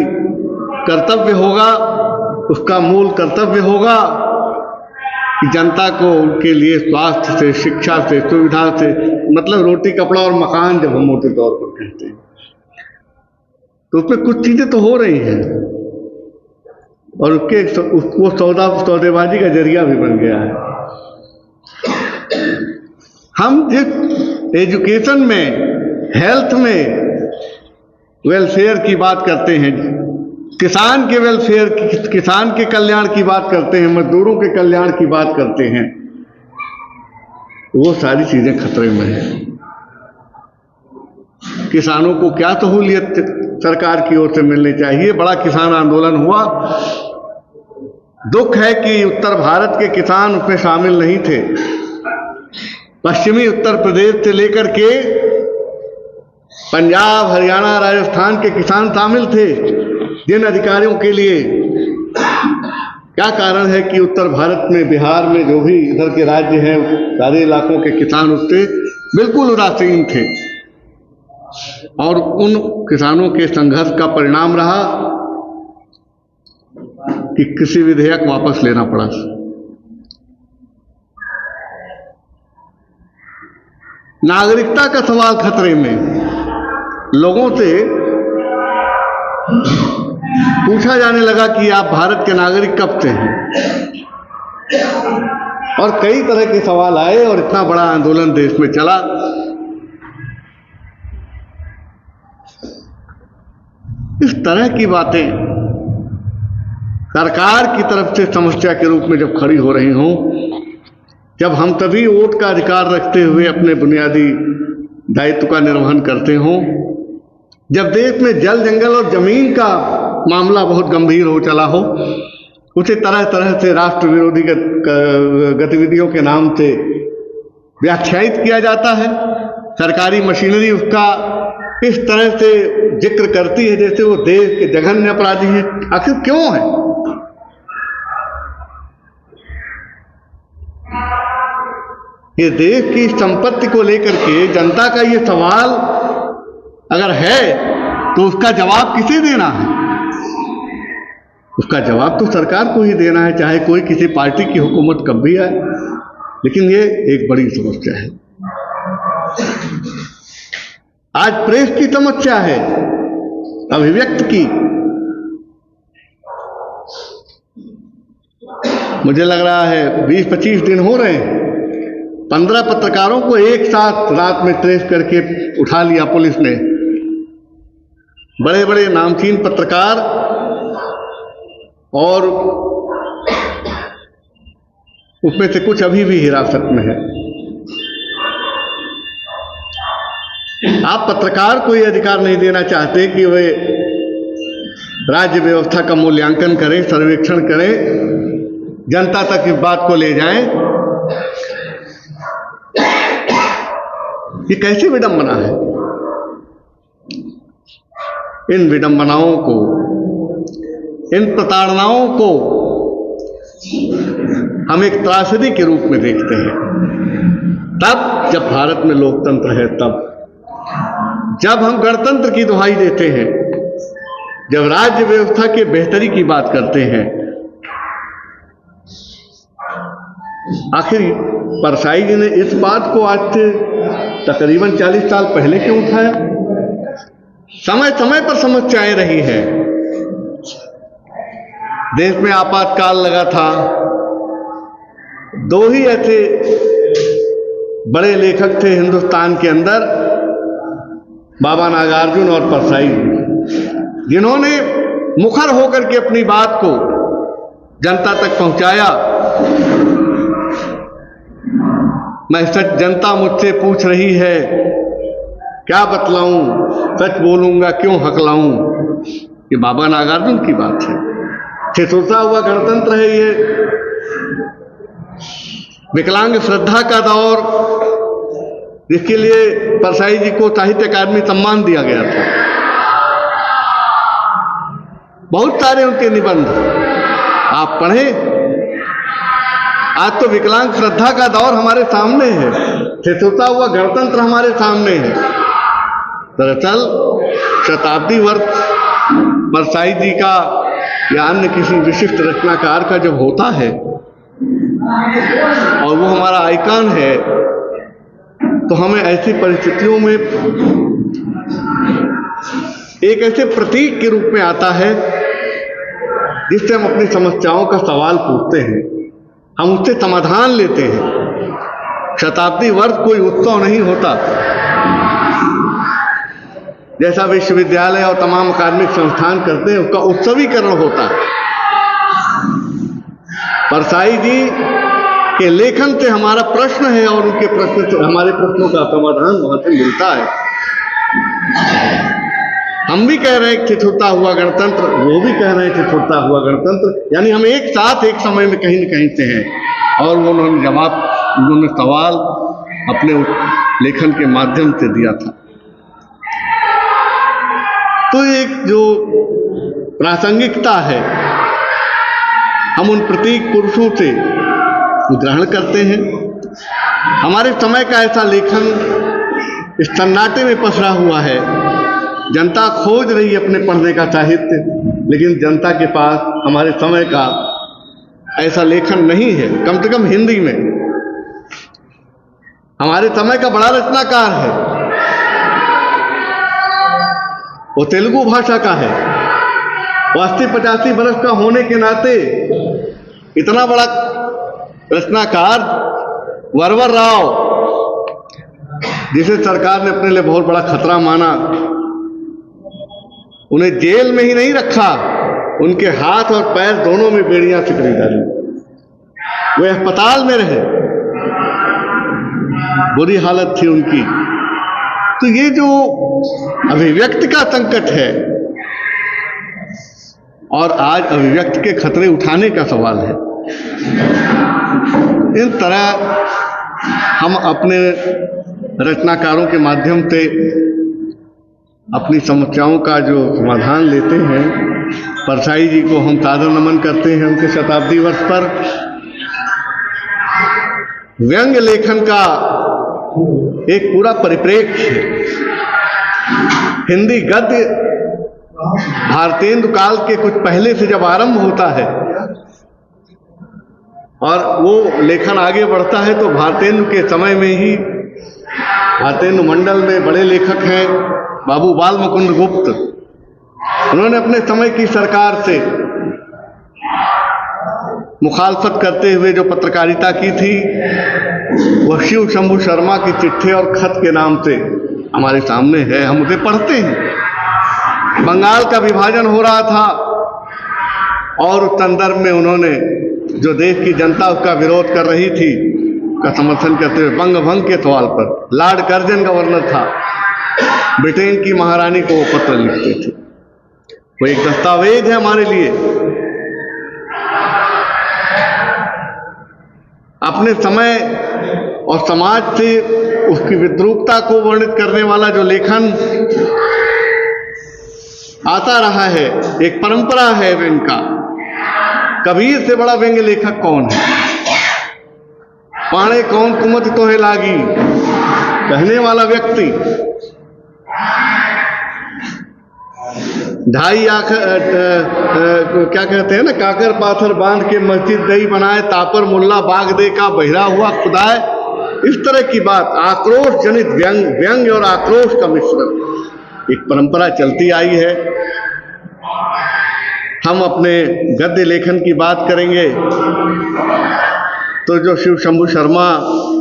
कर्तव्य होगा, उसका मूल कर्तव्य होगा कि जनता को उनके लिए स्वास्थ्य से, शिक्षा से, सुविधा से, मतलब रोटी, कपड़ा और मकान जब हम मोटे तौर पर कहते हैं, तो उसमें कुछ चीजें तो हो रही हैं और वो सौदेबाजी का जरिया भी बन गया है। हम जिस एजुकेशन में, हेल्थ में वेलफेयर की बात करते हैं, किसान के वेलफेयर, किसान के कल्याण की बात करते हैं, मजदूरों के कल्याण की बात करते हैं, वो सारी चीजें खतरे में है। किसानों को क्या सहूलियत सरकार की ओर से मिलनी चाहिए? बड़ा किसान आंदोलन हुआ। दुख है कि उत्तर भारत के किसान उसमें शामिल नहीं थे। पश्चिमी उत्तर प्रदेश से लेकर के पंजाब, हरियाणा, राजस्थान के किसान शामिल थे। जिन अधिकारियों के लिए क्या कारण है कि उत्तर भारत में, बिहार में, जो भी इधर के राज्य हैं, सारे इलाकों के किसान उससे बिल्कुल उदासीन थे, और उन किसानों के संघर्ष का परिणाम रहा कि कृषि विधेयक वापस लेना पड़ा। नागरिकता का सवाल खतरे में। लोगों से पूछा जाने लगा कि आप भारत के नागरिक कब से हैं, और कई तरह के सवाल आए और इतना बड़ा आंदोलन देश में चला। इस तरह की बातें सरकार की तरफ से समस्या के रूप में जब खड़ी हो रही हों, जब हम सभी वोट का अधिकार रखते हुए अपने बुनियादी दायित्व का निर्वहन करते हों, जब देश में जल, जंगल और जमीन का मामला बहुत गंभीर हो चला हो, उसे तरह तरह से राष्ट्र विरोधी गतिविधियों के नाम से व्याख्यायित किया जाता है। सरकारी मशीनरी उसका इस तरह से जिक्र करती है जैसे वो देश के जघन्य अपराधी हैं। आखिर क्यों है? ये देश की संपत्ति को लेकर के जनता का ये सवाल अगर है तो उसका जवाब किसे देना है? उसका जवाब तो सरकार को ही देना है, चाहे कोई किसी पार्टी की हुकूमत कब भी आए। लेकिन ये एक बड़ी समस्या है। आज प्रेस की समस्या है, अभिव्यक्त की। मुझे लग रहा है 20-25 दिन हो रहे हैं, 15 पत्रकारों को एक साथ रात में ट्रेस करके उठा लिया पुलिस ने। बड़े बड़े नामचीन पत्रकार, और उसमें से कुछ अभी भी हिरासत में है। आप पत्रकार को यह अधिकार नहीं देना चाहते कि वे राज्य व्यवस्था का मूल्यांकन करें, सर्वेक्षण करें, जनता तक इस बात को ले जाएं। ये कैसी विडंबना है? इन विडंबनाओं को, इन प्रताड़नाओं को हम एक त्रासदी के रूप में देखते हैं। तब जब भारत में लोकतंत्र है, तब जब हम गणतंत्र की दुहाई देते हैं, जब राज्य व्यवस्था के बेहतरी की बात करते हैं। आखिर परसाई जी ने इस बात को आज से तकरीबन 40 साल पहले क्यों उठाया? समय समय पर समस्याएं रही हैं। देश में आपातकाल लगा था। दो ही ऐसे बड़े लेखक थे हिंदुस्तान के अंदर, बाबा नागार्जुन और परसाई, जिन्होंने मुखर होकर के अपनी बात को जनता तक पहुंचाया। मैं सच, जनता मुझसे पूछ रही है क्या बतलाऊं, सच बोलूंगा क्यों हकलाऊं। ये बाबा नागार्जुन की बात है। ठिठुरता हुआ गणतंत्र है ये। विकलांग श्रद्धा का दौर, जिसके लिए परसाई जी को साहित्य अकादमी सम्मान दिया गया था। बहुत सारे उनके निबंध आप पढ़ें। आज तो विकलांग श्रद्धा का दौर हमारे सामने है, ठिठुरता हुआ गणतंत्र हमारे सामने है। दरअसल शताब्दी वर्ष परसाई जी का या अन्य किसी विशिष्ट रचनाकार का जब होता है और वो हमारा आइकॉन है, तो हमें ऐसी परिस्थितियों में एक ऐसे प्रतीक के रूप में आता है जिससे हम अपनी समस्याओं का सवाल पूछते हैं, हम उससे समाधान लेते हैं। शताब्दी वर्ष कोई उत्सव नहीं होता। जैसा विश्वविद्यालय और तमाम अकादमिक संस्थान करते हैं, उसका उत्सवीकरण होता है। परसाई जी के लेखन से हमारा प्रश्न है और उनके प्रश्न से हमारे प्रश्नों का समाधान वहां से मिलता है। हम भी कह रहे हैं कि छुट्टा हुआ गणतंत्र, वो भी कह रहे हैं कि छुट्टा हुआ गणतंत्र, यानी हम एक साथ एक समय में कहीं न कहीं से हैं। और उन्होंने सवाल अपने लेखन के माध्यम से दिया था। तो एक जो प्रासंगिकता है, हम उन प्रतीक पुरुषों से ग्रहण करते हैं। हमारे समय का ऐसा लेखन इस सन्नाटे में पसरा हुआ है। जनता खोज रही है अपने पढ़ने का साहित्य, लेकिन जनता के पास हमारे समय का ऐसा लेखन नहीं है, कम से कम हिंदी में। हमारे समय का बड़ा रचनाकार है, वो तेलुगु भाषा का है। वो 80-85 वर्ष का होने के नाते इतना बड़ा रचनाकार वरवर राव, जिसे सरकार ने अपने लिए बहुत बड़ा खतरा माना, उन्हें जेल में ही नहीं रखा, उनके हाथ और पैर दोनों में बेड़ियां सिकड़ी डाली, वे अस्पताल में रहे, बुरी हालत थी उनकी। तो ये जो अभिव्यक्ति का संकट है और आज अभिव्यक्ति के खतरे उठाने का सवाल है, इन तरह हम अपने रचनाकारों के माध्यम से अपनी समस्याओं का जो समाधान लेते हैं। परसाई जी को हम सादर नमन करते हैं उनके शताब्दी वर्ष पर। व्यंग्य लेखन का एक पूरा परिप्रेक्ष्य, हिंदी गद्य भारतेंदु काल के कुछ पहले से जब आरंभ होता है और वो लेखन आगे बढ़ता है, तो भारतेंदु के समय में ही भारतेंदु मंडल में बड़े लेखक हैं बाबू बाल मुकुंद गुप्त। उन्होंने अपने समय की सरकार से मुखालफत करते हुए जो पत्रकारिता की थी, वह शिव शंभू शर्मा की चिट्ठी और खत के नाम से हमारे सामने है, हम उसे पढ़ते हैं। बंगाल का विभाजन हो रहा था और उस संदर्भ में उन्होंने जो देश की जनता उसका विरोध कर रही थी, का समर्थन करते हुए बंग भंग के सवाल पर लॉर्ड कर्जन गवर्नर था, ब्रिटेन की महारानी को वो पत्र लिखते थे। वो एक दस्तावेज है हमारे लिए। अपने समय और समाज से उसकी विद्रूपता को वर्णित करने वाला जो लेखन आता रहा है, एक परंपरा है व्यंग्य का। कबीर से बड़ा व्यंग्य लेखक कौन है? पाणे कौन कुमत तो है लागी, कहने वाला व्यक्ति ढाई क्या कहते हैं ना, काकर पाथर बांध के मस्जिद दही बनाए, तापर मुल्ला बाग दे का बहिरा हुआ खुदाए। इस तरह की बात, आक्रोश जनित व्यंग्य और आक्रोश का मिश्रण, एक परंपरा चलती आई है। हम अपने गद्य लेखन की बात करेंगे तो जो शिव शंभू शर्मा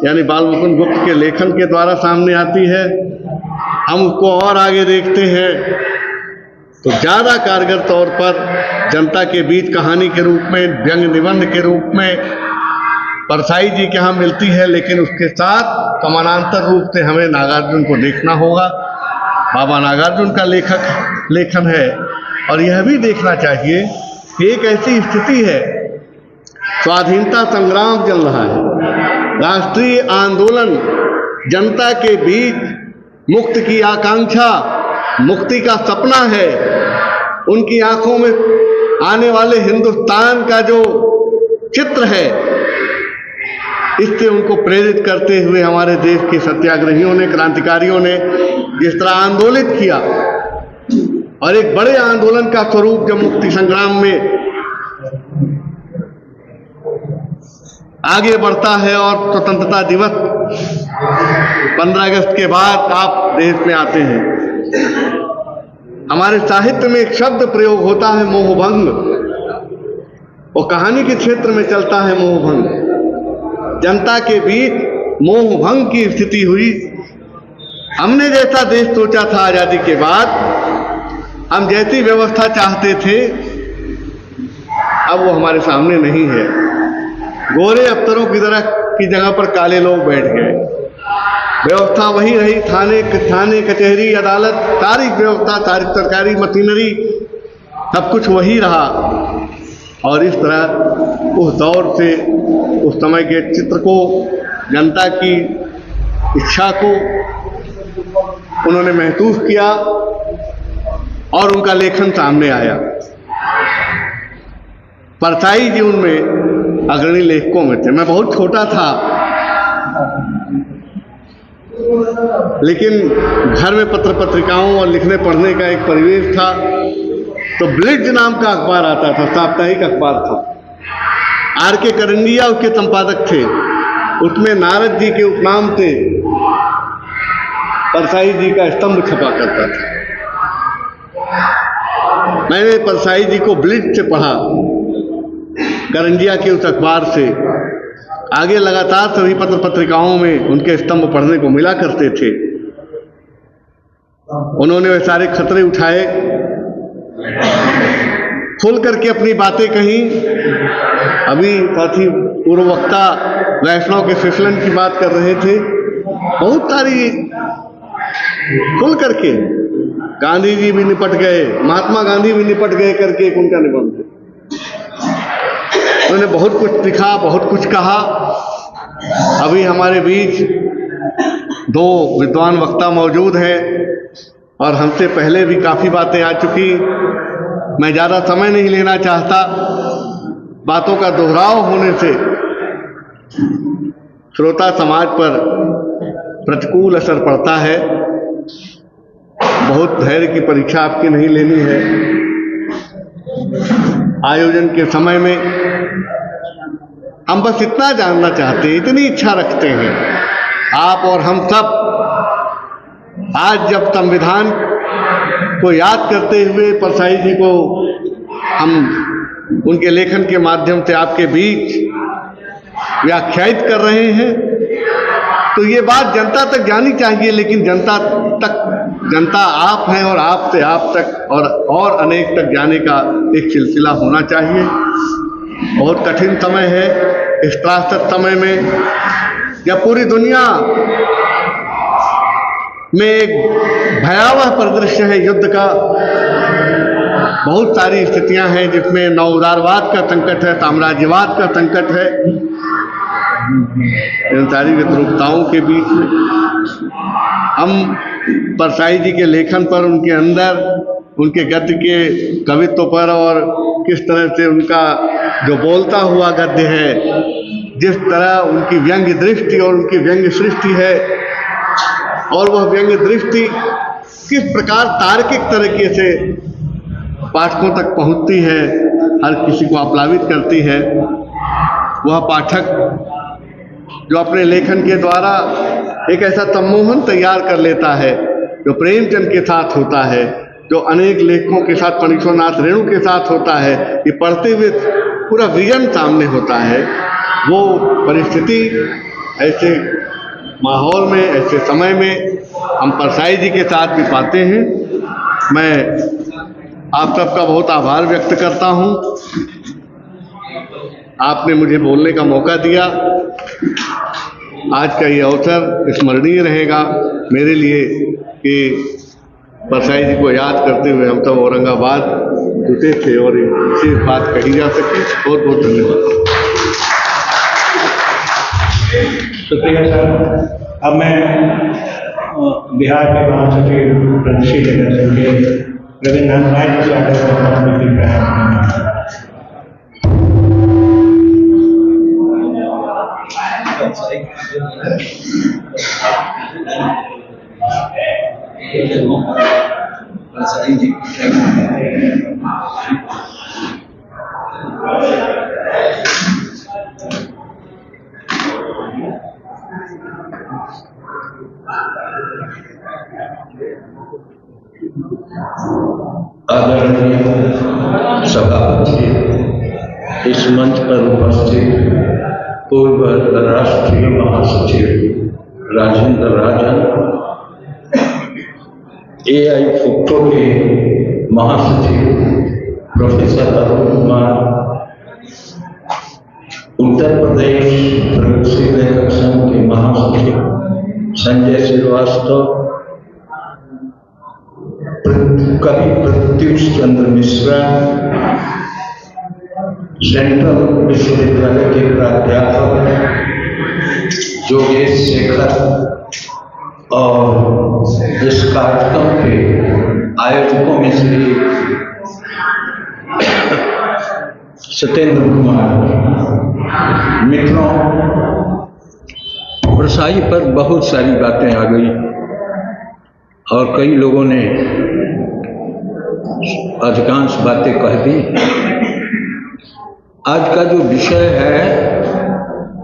यानी बाल मुकुंद गुप्त के लेखन के द्वारा सामने आती है, हम उसको और आगे देखते हैं तो ज़्यादा कारगर तौर पर जनता के बीच कहानी के रूप में, व्यंग्य निबंध के रूप में परसाई जी के यहाँ मिलती है। लेकिन उसके साथ समानांतर रूप से हमें नागार्जुन को देखना होगा। बाबा नागार्जुन का लेखन है और यह भी देखना चाहिए कि एक ऐसी स्थिति है, स्वाधीनता संग्राम चल रहा है, राष्ट्रीय आंदोलन, जनता के बीच मुक्ति की आकांक्षा, मुक्ति का सपना है। उनकी आंखों में आने वाले हिंदुस्तान का जो चित्र है, इससे उनको प्रेरित करते हुए हमारे देश के सत्याग्रहियों ने, क्रांतिकारियों ने जिस तरह आंदोलित किया और एक बड़े आंदोलन का स्वरूप जब मुक्ति संग्राम में आगे बढ़ता है और स्वतंत्रता दिवस 15 अगस्त के बाद आप देश में आते हैं, हमारे साहित्य में एक शब्द प्रयोग होता है मोहभंग, और कहानी के क्षेत्र में चलता है मोहभंग। जनता के बीच मोहभंग की स्थिति हुई। हमने जैसा देश सोचा था आजादी के बाद, हम जैसी व्यवस्था चाहते थे, अब वो हमारे सामने नहीं है। गोरे अफसरों की तरह की जगह पर काले लोग बैठ गए। व्यवस्था वही रही, थाने कचहरी अदालत सारी व्यवस्था, सारी सरकारी मशीनरी सब कुछ वही रहा। और इस तरह उस दौर से, उस समय के चित्र को, जनता की इच्छा को उन्होंने महसूस किया और उनका लेखन सामने आया। परसाई जी उनमें अग्रणी लेखकों में थे। मैं बहुत छोटा था, लेकिन घर में पत्र पत्रिकाओं और लिखने पढ़ने का एक परिवेश था। तो ब्लिट्ज नाम का अखबार आता था, साप्ताहिक अखबार था। आर के करंडिया उसके संपादक थे। उसमें नारद जी के उपनाम से परसाई जी का स्तंभ छपा करता था। मैंने परसाई जी को ब्लिट्ज से पढ़ा, करंडिया के उस अखबार से। आगे लगातार सभी पत्र पत्रिकाओं में उनके स्तंभ पढ़ने को मिला करते थे। उन्होंने वे सारे खतरे उठाए, खुल करके अपनी बातें कही। अभी साथी पूर्व वक्ता वैष्णव के फिसलन की बात कर रहे थे। बहुत सारी खुल करके, गांधी जी भी निपट गए, महात्मा गांधी भी निपट गए करके एक उनका निबंध है। उन्होंने बहुत कुछ लिखा, बहुत कुछ कहा। अभी हमारे बीच दो विद्वान वक्ता मौजूद हैं और हमसे पहले भी काफ़ी बातें आ चुकी। मैं ज़्यादा समय नहीं लेना चाहता। बातों का दोहराव होने से श्रोता समाज पर प्रतिकूल असर पड़ता है। बहुत धैर्य की परीक्षा आपकी नहीं लेनी है। आयोजन के समय में हम बस इतना जानना चाहते हैं, इतनी इच्छा रखते हैं, आप और हम सब आज जब संविधान को याद करते हुए परसाई जी को हम उनके लेखन के माध्यम से आपके बीच व्याख्यायित कर रहे हैं, तो ये बात जनता तक जानी चाहिए। लेकिन जनता आप हैं और आप से आप तक और अनेक तक जाने का एक सिलसिला होना चाहिए। बहुत कठिन समय है इस त्रासद समय में, जब पूरी दुनिया में एक भयावह परिदृश्य है युद्ध का। बहुत सारी स्थितियां हैं जिसमें नवउदारवाद का संकट है, साम्राज्यवाद का संकट है। इन सारी विद्रूपताओं के बीच में हम परसाई जी के लेखन पर, उनके अंदर, उनके गद्य के कवित्व पर और किस तरह से उनका जो बोलता हुआ गद्य है, जिस तरह उनकी व्यंग्य दृष्टि और उनकी व्यंग्य सृष्टि है, और वह व्यंग्य दृष्टि किस प्रकार तार्किक तरीके से पाठकों तक पहुंचती है, हर किसी को आप्लावित करती है। वह पाठक जो अपने लेखन के द्वारा एक ऐसा सम्मोहन तैयार कर लेता है जो प्रेमचंद के साथ होता है, जो अनेक लेखकों के साथ, फणीश्वरनाथ रेणु के साथ होता है, ये पढ़ते हुए पूरा विजन सामने होता है। वो परिस्थिति ऐसे माहौल में, ऐसे समय में हम परसाई जी के साथ भी पाते हैं। मैं आप सबका बहुत आभार व्यक्त करता हूँ। आपने मुझे बोलने का मौका दिया। आज का ये अवसर स्मरणीय रहेगा मेरे लिए कि परसाई जी को याद करते हुए हम सब औरंगाबाद जुटे थे और एक विशेष बात कही जा सके। बहुत बहुत धन्यवाद। शुक्रिया सर। अब मैं बिहार के महासचिव प्रगतिशील जनसंघ के रविन्द्रनाथ राय जी से आगे आदरणीय सभापति, इस मंच पर उपस्थित पूर्व राष्ट्रीय महासचिव राजेंद्र राजन, AI फुक्टो के महासचिव प्रोफेसर अरुण कुमार, उत्तर प्रदेश प्रगतिशील लेखक संघ के महासचिव संजय श्रीवास्तव, कवि प्रत्युष चंद्र मिश्रा, सेंट्रल विश्वविद्यालय के प्राध्यापक योगेश शेखर और इस कार्यक्रम के आयोजकों में श्री सत्येंद्र कुमार। मित्रों, परसाई पर बहुत सारी बातें आ गई और कई लोगों ने अधिकांश बातें कह दी। आज का जो विषय है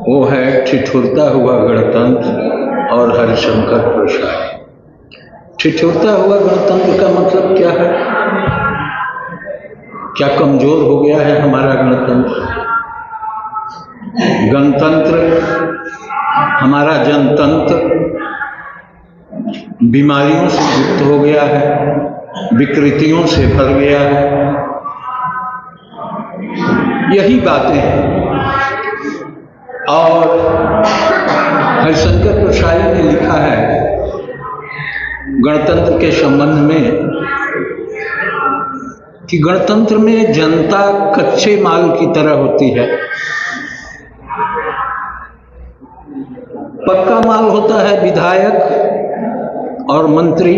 वो है ठिठुरता हुआ गणतंत्र और हरिशंकर परसाई। ठिठुरता हुआ गणतंत्र का मतलब क्या है? क्या कमजोर हो गया है हमारा गणतंत्र? गणतंत्र हमारा जनतंत्र बीमारियों से युक्त हो गया है, विकृतियों से भर गया है। यही बातें हैं। और हरिशंकर परसाई ने लिखा है गणतंत्र के संबंध में कि गणतंत्र में जनता कच्चे माल की तरह होती है, पक्का माल होता है विधायक और मंत्री,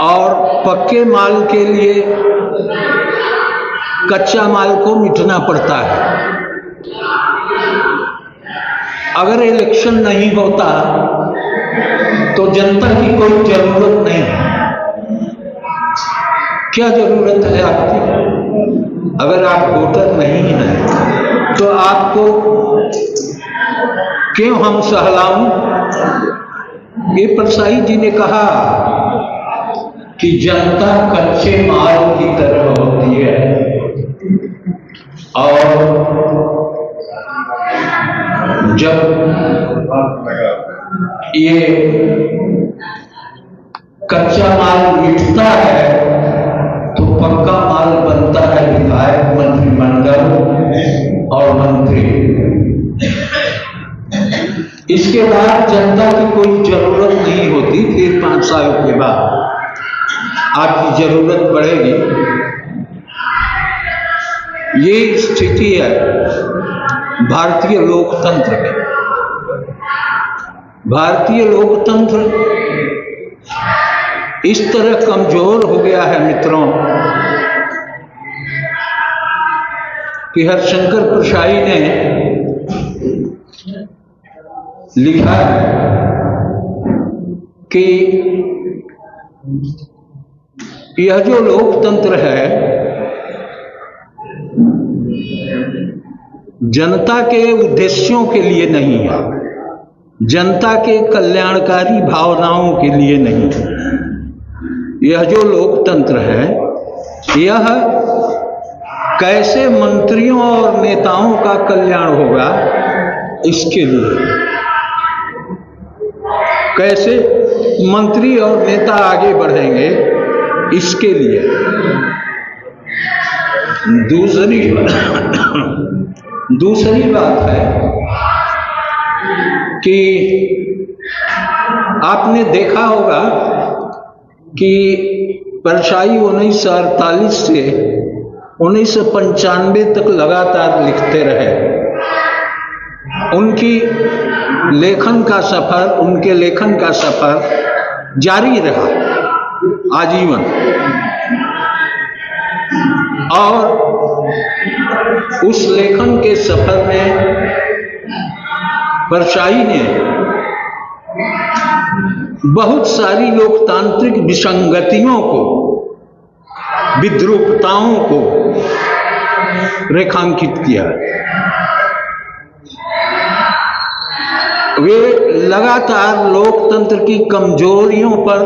और पक्के माल के लिए कच्चा माल को मिटना पड़ता है। अगर इलेक्शन नहीं होता तो जनता की कोई जरूरत नहीं है। क्या जरूरत है आपकी? अगर आप वोटर नहीं हैं तो आपको क्यों हम सहलाऊं? ये परसाई जी ने कहा कि जनता कच्चे माल की तरह होती है और जब ये कच्चा माल मिटता है तो पक्का माल बनता है विधायक, मंत्रिमंडल और मंत्री। इसके बाद जनता की कोई जरूरत नहीं होती। फिर 5 साल के बाद आपकी जरूरत बढ़ेगी। ये स्थिति है भारतीय लोकतंत्र की। भारतीय लोकतंत्र इस तरह कमजोर हो गया है मित्रों कि हरिशंकर परसाई ने लिखा कि यह जो लोकतंत्र है जनता के उद्देश्यों के लिए नहीं है, जनता के कल्याणकारी भावनाओं के लिए नहीं है। यह जो लोकतंत्र है यह कैसे मंत्रियों और नेताओं का कल्याण होगा इसके लिए, कैसे मंत्री और नेता आगे बढ़ेंगे इसके लिए। दूसरी बात है कि आपने देखा होगा कि परसाई 1948 से 1995 तक लगातार लिखते रहे। उनके लेखन का सफर जारी रहा आजीवन। और उस लेखन के सफर में परसाई ने बहुत सारी लोकतांत्रिक विसंगतियों को, विद्रूपताओं को रेखांकित किया। वे लगातार लोकतंत्र की कमजोरियों पर,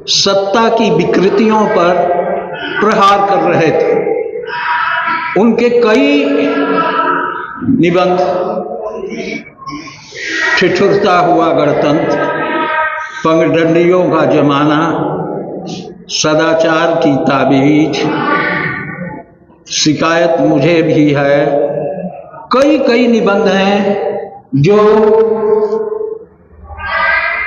सत्ता की विकृतियों पर प्रहार कर रहे थे। उनके कई निबंध ठिठुरता हुआ गणतंत्र, पगडंडियों का जमाना, सदाचार की ताबीज, शिकायत मुझे भी है। कई कई निबंध हैं जो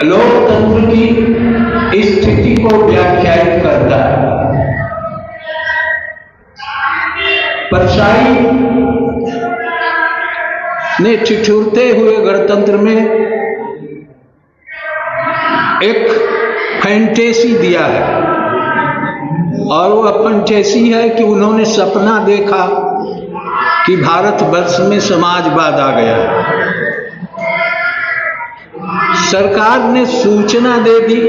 लोकतंत्र की स्थिति को व्याख्यायित करता है। परछाई ने ठिठुरते हुए गणतंत्र में एक फैंटेसी दिया है, और वह फैंटेसी है कि उन्होंने सपना देखा कि भारतवर्ष में समाजवाद आ गया है। सरकार ने सूचना दे दी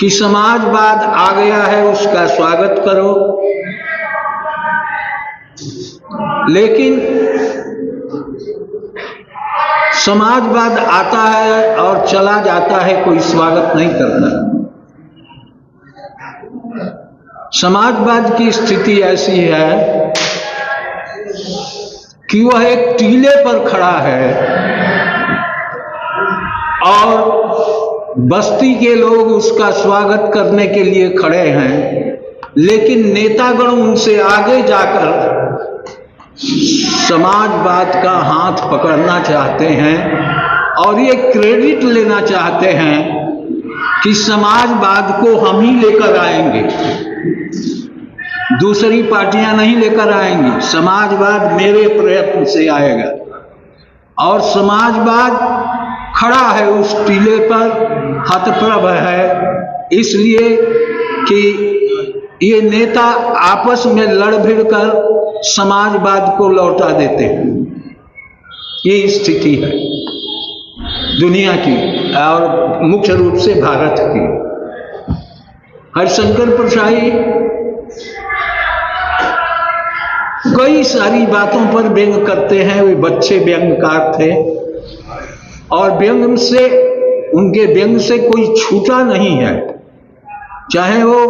कि समाजवाद आ गया है, उसका स्वागत करो, लेकिन समाजवाद आता है और चला जाता है, कोई स्वागत नहीं करता। समाजवाद की स्थिति ऐसी है कि वह एक टीले पर खड़ा है और बस्ती के लोग उसका स्वागत करने के लिए खड़े हैं, लेकिन नेतागण उनसे आगे जाकर समाजवाद का हाथ पकड़ना चाहते हैं और ये क्रेडिट लेना चाहते हैं कि समाजवाद को हम ही लेकर आएंगे, दूसरी पार्टियां नहीं लेकर आएंगी, समाजवाद मेरे प्रयत्न से आएगा। और समाजवाद खड़ा है उस टीले पर, हतप्रभ है, इसलिए कि ये नेता आपस में लड़ भिड़ कर समाजवाद को लौटा देते हैं। ये स्थिति है दुनिया की और मुख्य रूप से भारत की। हरिशंकर परछाई कई सारी बातों पर व्यंग करते हैं। वे बच्चे व्यंगकार थे और व्यंग से, उनके व्यंग से कोई छूटा नहीं है, चाहे वो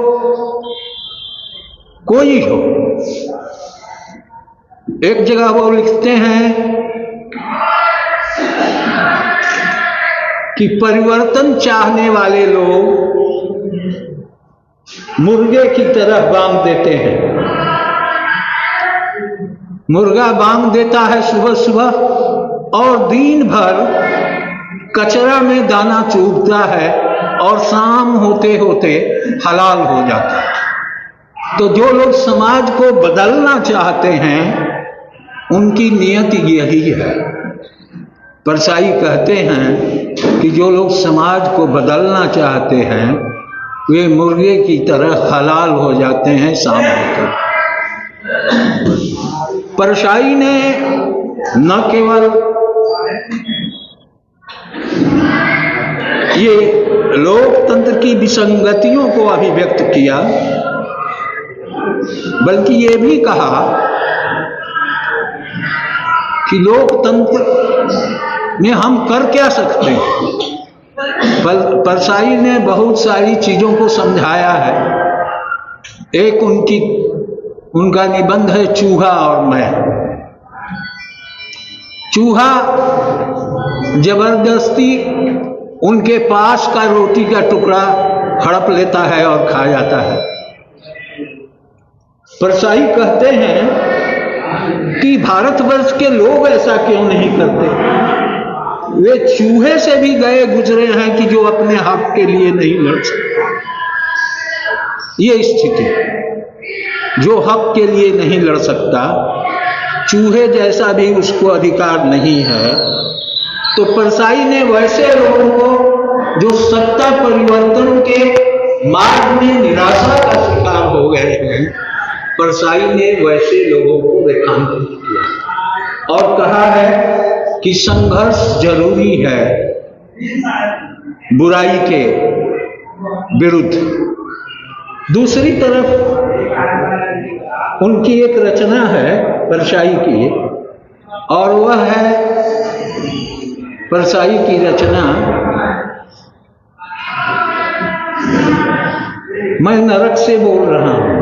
कोई हो। एक जगह वो लिखते हैं कि परिवर्तन चाहने वाले लोग मुर्गे की तरह बांग देते हैं। मुर्गा बांग देता है सुबह सुबह और दिन भर कचरा में दाना चूगता है और शाम होते होते हलाल हो जाता है। तो जो लोग समाज को बदलना चाहते हैं उनकी नियत यही है। परछाई कहते हैं कि जो लोग समाज को बदलना चाहते हैं वे मुर्गे की तरह हलाल हो जाते हैं शाम होकर। परछाई ने न केवल ये लोकतंत्र की विसंगतियों को अभिव्यक्त किया, बल्कि ये भी कहा कि लोकतंत्र में हम कर क्या सकते हैं। परछाई ने बहुत सारी चीजों को समझाया है। एक उनका निबंध है चूहा और मैं। चूहा जबरदस्ती उनके पास का रोटी का टुकड़ा हड़प लेता है और खा जाता है। परछाई कहते हैं कि भारतवर्ष के लोग ऐसा क्यों नहीं करते। वे चूहे से भी गए गुजरे हैं कि जो अपने हक के लिए नहीं लड़ सकते। ये स्थिति, जो हक के लिए नहीं लड़ सकता, चूहे जैसा भी उसको अधिकार नहीं है। तो परछाई ने वैसे लोगों को जो सत्ता परिवर्तन के मार्ग में निराशा का शिकार हो गए हैं, परछाई ने वैसे लोगों को रेखांकित किया और कहा है कि संघर्ष जरूरी है बुराई के विरुद्ध। दूसरी तरफ उनकी एक रचना है परछाई की, और वह है परछाई की रचना मैं नरक से बोल रहा हूं।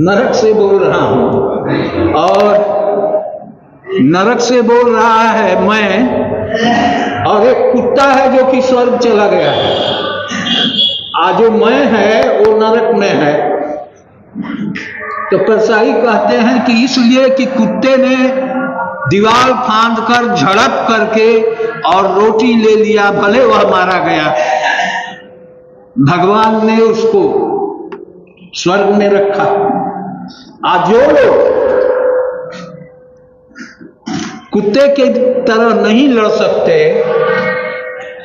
नरक से बोल रहा हूं और नरक से बोल रहा है मैं, और एक कुत्ता है जो कि स्वर्ग चला गया है। आज जो मैं है वो नरक में है। तो परसाई कहते हैं कि इसलिए कि कुत्ते ने दीवार फांद कर झड़प करके और रोटी ले लिया, भले वह मारा गया, भगवान ने उसको स्वर्ग में रखा। आज जो लोग कुत्ते की तरह नहीं लड़ सकते,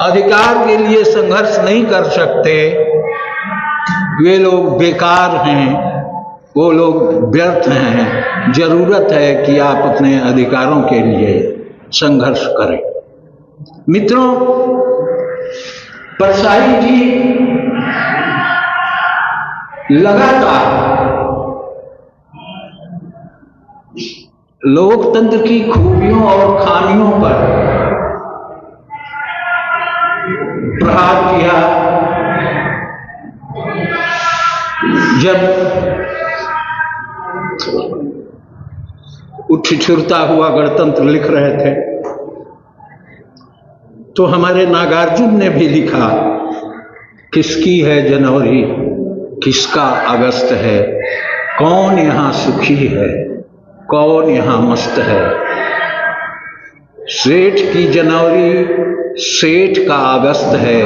अधिकार के लिए संघर्ष नहीं कर सकते, वे लोग बेकार हैं, वो लोग व्यर्थ हैं। जरूरत है कि आप अपने अधिकारों के लिए संघर्ष करें। मित्रों, परसाई जी लगातार लोकतंत्र की खूबियों और खामियों पर प्रहार किया। जब उठिठुरता हुआ गणतंत्र लिख रहे थे तो हमारे नागार्जुन ने भी लिखा, किसकी है जनवरी, किसका अगस्त है, कौन यहाँ सुखी है, कौन यहाँ मस्त है। सेठ की जनवरी सेठ का अगस्त है,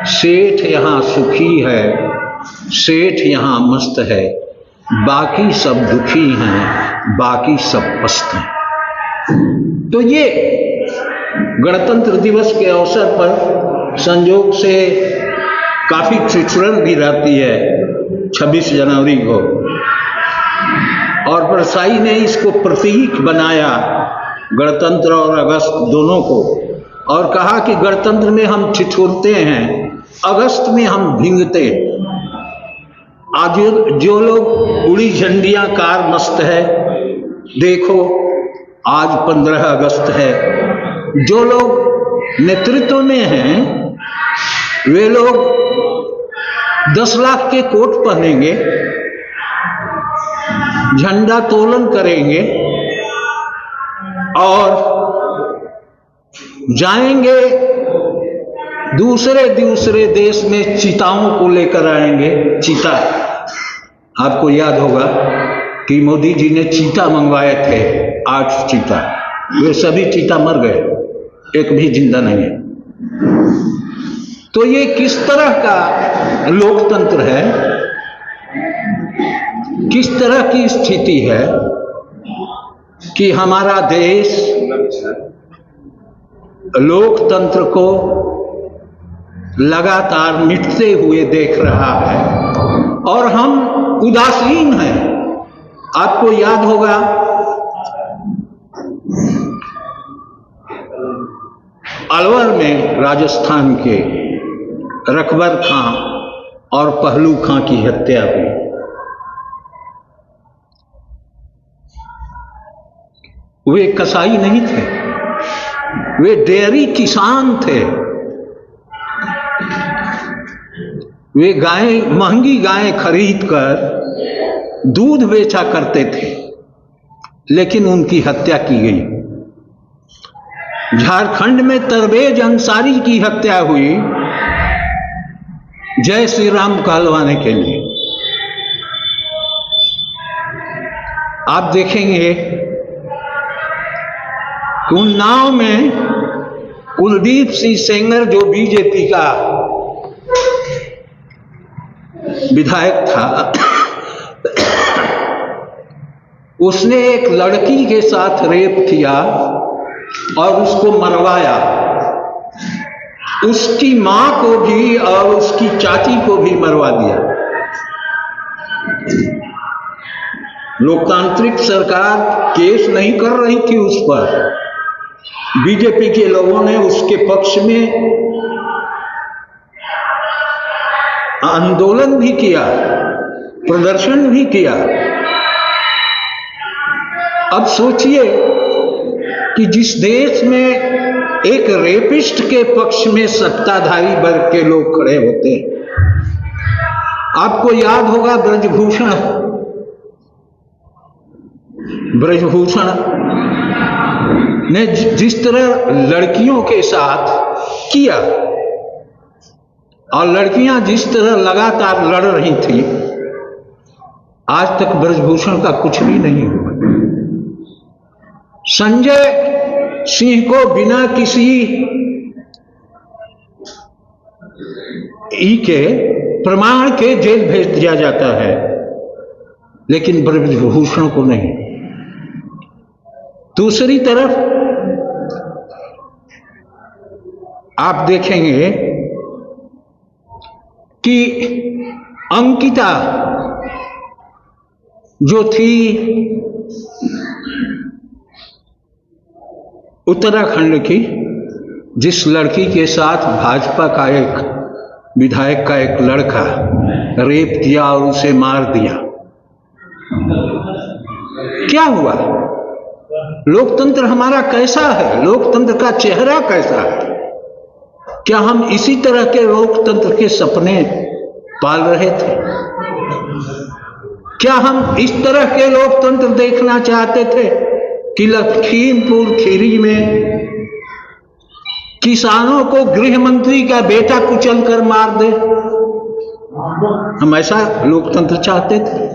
सेठ यहाँ सुखी है, सेठ यहाँ मस्त है, बाकी सब दुखी हैं, बाकी सब पस्त हैं। तो ये गणतंत्र दिवस के अवसर पर संयोग से काफी छिछुरन भी रहती है 26 जनवरी को, और परसाई ने इसको प्रतीक बनाया गणतंत्र और अगस्त दोनों को, और कहा कि गणतंत्र में हम ठिठुरते हैं, अगस्त में हम भींगते। आज जो लोग उड़ी झंडियां कार मस्त है, देखो आज 15 अगस्त है। जो लोग नेतृत्व में हैं वे लोग 10 लाख के कोट पहनेंगे, झंडा तोलन करेंगे और जाएंगे दूसरे देश में चीताओं को लेकर आएंगे। चीता, आपको याद होगा कि मोदी जी ने चीता मंगवाए थे, 8 चीता, वे सभी चीता मर गए, एक भी जिंदा नहीं है। तो ये किस तरह का लोकतंत्र है, किस तरह की स्थिति है कि हमारा देश लोकतंत्र को लगातार मिटते हुए देख रहा है और हम उदासीन हैं। आपको याद होगा अलवर में राजस्थान के रकबर खां और पहलू खां की हत्या हुई। वे कसाई नहीं थे, वे डेयरी किसान थे। वे गायें, महंगी गायें खरीद कर दूध बेचा करते थे, लेकिन उनकी हत्या की गई। झारखंड में तरवेज अंसारी की हत्या हुई जय श्री राम कहलवाने के लिए। आप देखेंगे उन्नाव में कुलदीप सिंह सेंगर जो बीजेपी का विधायक था, उसने एक लड़की के साथ रेप किया और उसको मरवाया। उसकी मां को भी और उसकी चाची को भी मरवा दिया। लोकतांत्रिक सरकार केस नहीं कर रही थी उस पर, बीजेपी के लोगों ने उसके पक्ष में आंदोलन भी किया, प्रदर्शन भी किया। अब सोचिए कि जिस देश में एक रेपिस्ट के पक्ष में सत्ताधारी वर्ग के लोग खड़े होते हैं। आपको याद होगा ब्रजभूषण ने जिस तरह लड़कियों के साथ किया, और लड़कियां जिस तरह लगातार लड़ रही थी, आज तक ब्रजभूषण का कुछ भी नहीं हुआ। संजय सिंह को बिना किसी के प्रमाण के जेल भेज दिया जाता है, लेकिन ब्रजभूषण को नहीं। दूसरी तरफ आप देखेंगे कि अंकिता जो थी उत्तराखंड की, जिस लड़की के साथ भाजपा का एक विधायक का एक लड़का रेप किया और उसे मार दिया, क्या हुआ? लोकतंत्र हमारा कैसा है? लोकतंत्र का चेहरा कैसा है? क्या हम इसी तरह के लोकतंत्र के सपने पाल रहे थे? क्या हम इस तरह के लोकतंत्र देखना चाहते थे कि लखीमपुर खीरी में किसानों को गृह मंत्री का बेटा कुचल कर मार दे? हम ऐसा लोकतंत्र चाहते थे?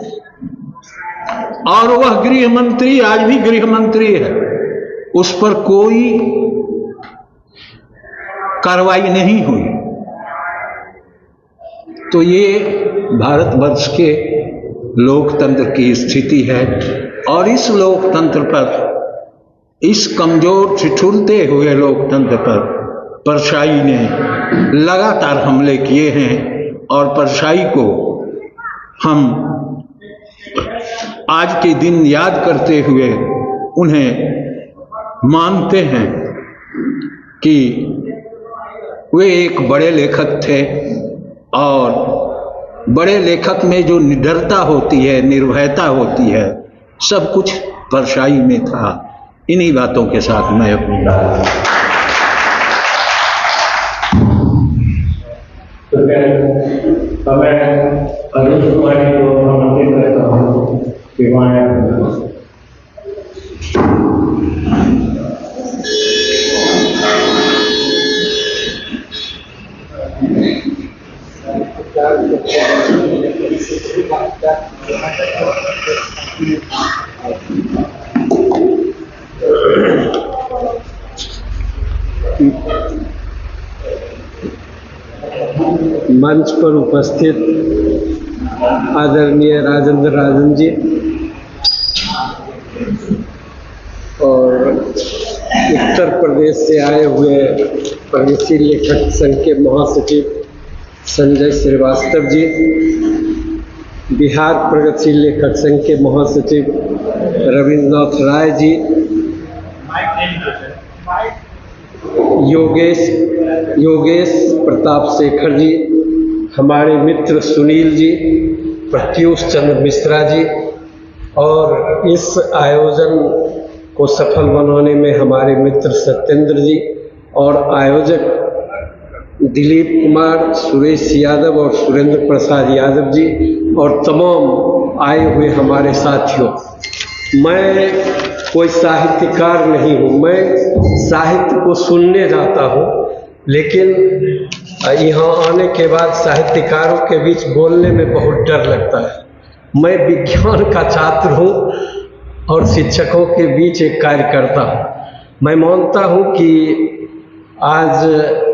और वह गृह मंत्री आज भी गृह मंत्री है, उस पर कोई कार्रवाई नहीं हुई। तो ये भारतवर्ष के लोकतंत्र की स्थिति है, और इस लोकतंत्र पर, इस कमजोर ठिठुरते हुए लोकतंत्र पर परछाई ने लगातार हमले किए हैं, और परछाई को हम आज के दिन याद करते हुए उन्हें मानते हैं कि वे एक बड़े लेखक थे, और बड़े लेखक में जो निडरता होती है, निर्भयता होती है, सब कुछ परछाई में था। इन्हीं बातों के साथ मैं अपनी मैं अरुण कुमार जी को आमंत्रित करता हूँ कि मंच पर उपस्थित आदरणीय राजेंद्र राजन जी और उत्तर प्रदेश से आए हुए प्रगतिशील लेखक संघ के महासचिव संजय श्रीवास्तव जी, बिहार प्रगतिशील लेखक संघ के महासचिव रविंद्रनाथ राय जी, योगेश प्रताप शेखर जी, हमारे मित्र सुनील जी, प्रत्युष चंद्र मिश्रा जी, और इस आयोजन को सफल बनाने में हमारे मित्र सत्येंद्र जी और आयोजक दिलीप कुमार, सुरेश यादव और सुरेंद्र प्रसाद यादव जी, और तमाम आए हुए हमारे साथियों। मैं कोई साहित्यकार नहीं हूँ, मैं साहित्य को सुनने जाता हूँ, लेकिन यहाँ आने के बाद साहित्यकारों के बीच बोलने में बहुत डर लगता है। मैं विज्ञान का छात्र हूँ और शिक्षकों के बीच एक कार्यकर्ता हूँ। मैं मानता हूँ कि आज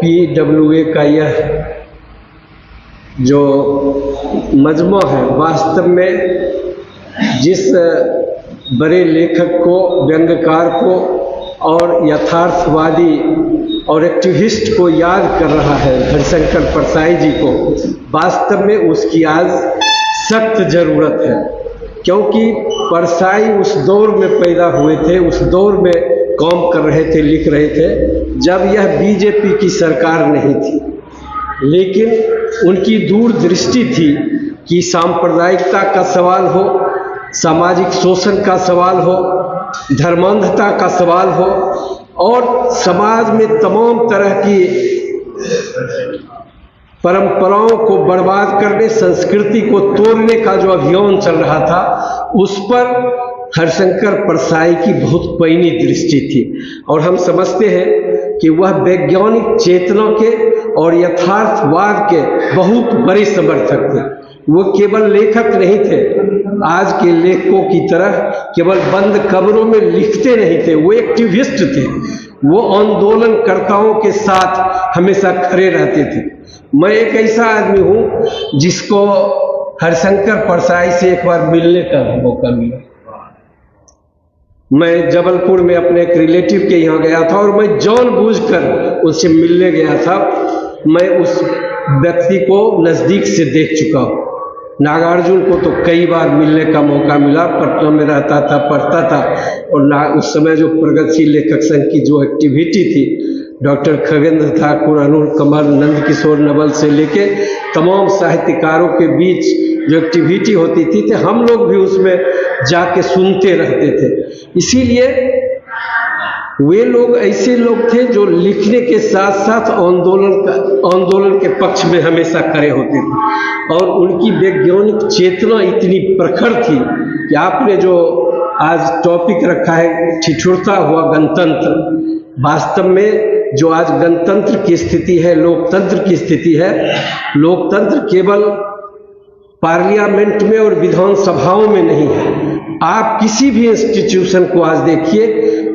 PWA का यह जो मजमा है, वास्तव में जिस बड़े लेखक को, व्यंग्यकार को और यथार्थवादी और एक्टिविस्ट को याद कर रहा है, हरिशंकर परसाई जी को, वास्तव में उसकी आज सख्त ज़रूरत है। क्योंकि परसाई उस दौर में पैदा हुए थे, उस दौर में काम कर रहे थे, लिख रहे थे, जब यह बीजेपी की सरकार नहीं थी, लेकिन उनकी दूरदृष्टि थी कि सांप्रदायिकता का सवाल हो, सामाजिक शोषण का सवाल हो, धर्मांधता का सवाल हो, और समाज में तमाम तरह की परंपराओं को बर्बाद करने, संस्कृति को तोड़ने का जो अभियान चल रहा था, उस पर हरिशंकर परसाई की बहुत पैनी दृष्टि थी और हम समझते हैं कि वह वैज्ञानिक चेतना के और यथार्थवाद के बहुत बड़े समर्थक थे। वो केवल लेखक नहीं थे, आज के लेखकों की तरह केवल बंद कमरों में लिखते नहीं थे, वो एक्टिविस्ट थे। वो आंदोलनकर्ताओं के साथ हमेशा खड़े रहते थे। मैं एक ऐसा आदमी हूँ जिसको हरिशंकर परसाई से एक बार मिलने का मौका मिला। मैं जबलपुर में अपने एक रिलेटिव के यहाँ गया था और मैं जानबूझकर उससे मिलने गया था। मैं उस व्यक्ति को नज़दीक से देख चुका हूँ। नागार्जुन को तो कई बार मिलने का मौका मिला, पटना में रहता था, पढ़ता था और उस समय जो प्रगतिशील लेखक संघ की जो एक्टिविटी थी, डॉक्टर खगेंद्र ठाकुर, अरुण कमल, नंद किशोर नवल से लेके तमाम साहित्यकारों के बीच जो एक्टिविटी होती थी तो हम लोग भी उसमें जाके सुनते रहते थे। इसीलिए वे लोग ऐसे लोग थे जो लिखने के साथ साथ आंदोलन के पक्ष में हमेशा खड़े होते थे और उनकी वैज्ञानिक चेतना इतनी प्रखर थी कि आपने जो आज टॉपिक रखा है ठिठुरता हुआ गणतंत्र, वास्तव में जो आज गणतंत्र की स्थिति है, लोकतंत्र की स्थिति है, लोकतंत्र केवल पार्लियामेंट में और विधानसभाओं में नहीं है। आप किसी भी इंस्टीट्यूशन को आज देखिए,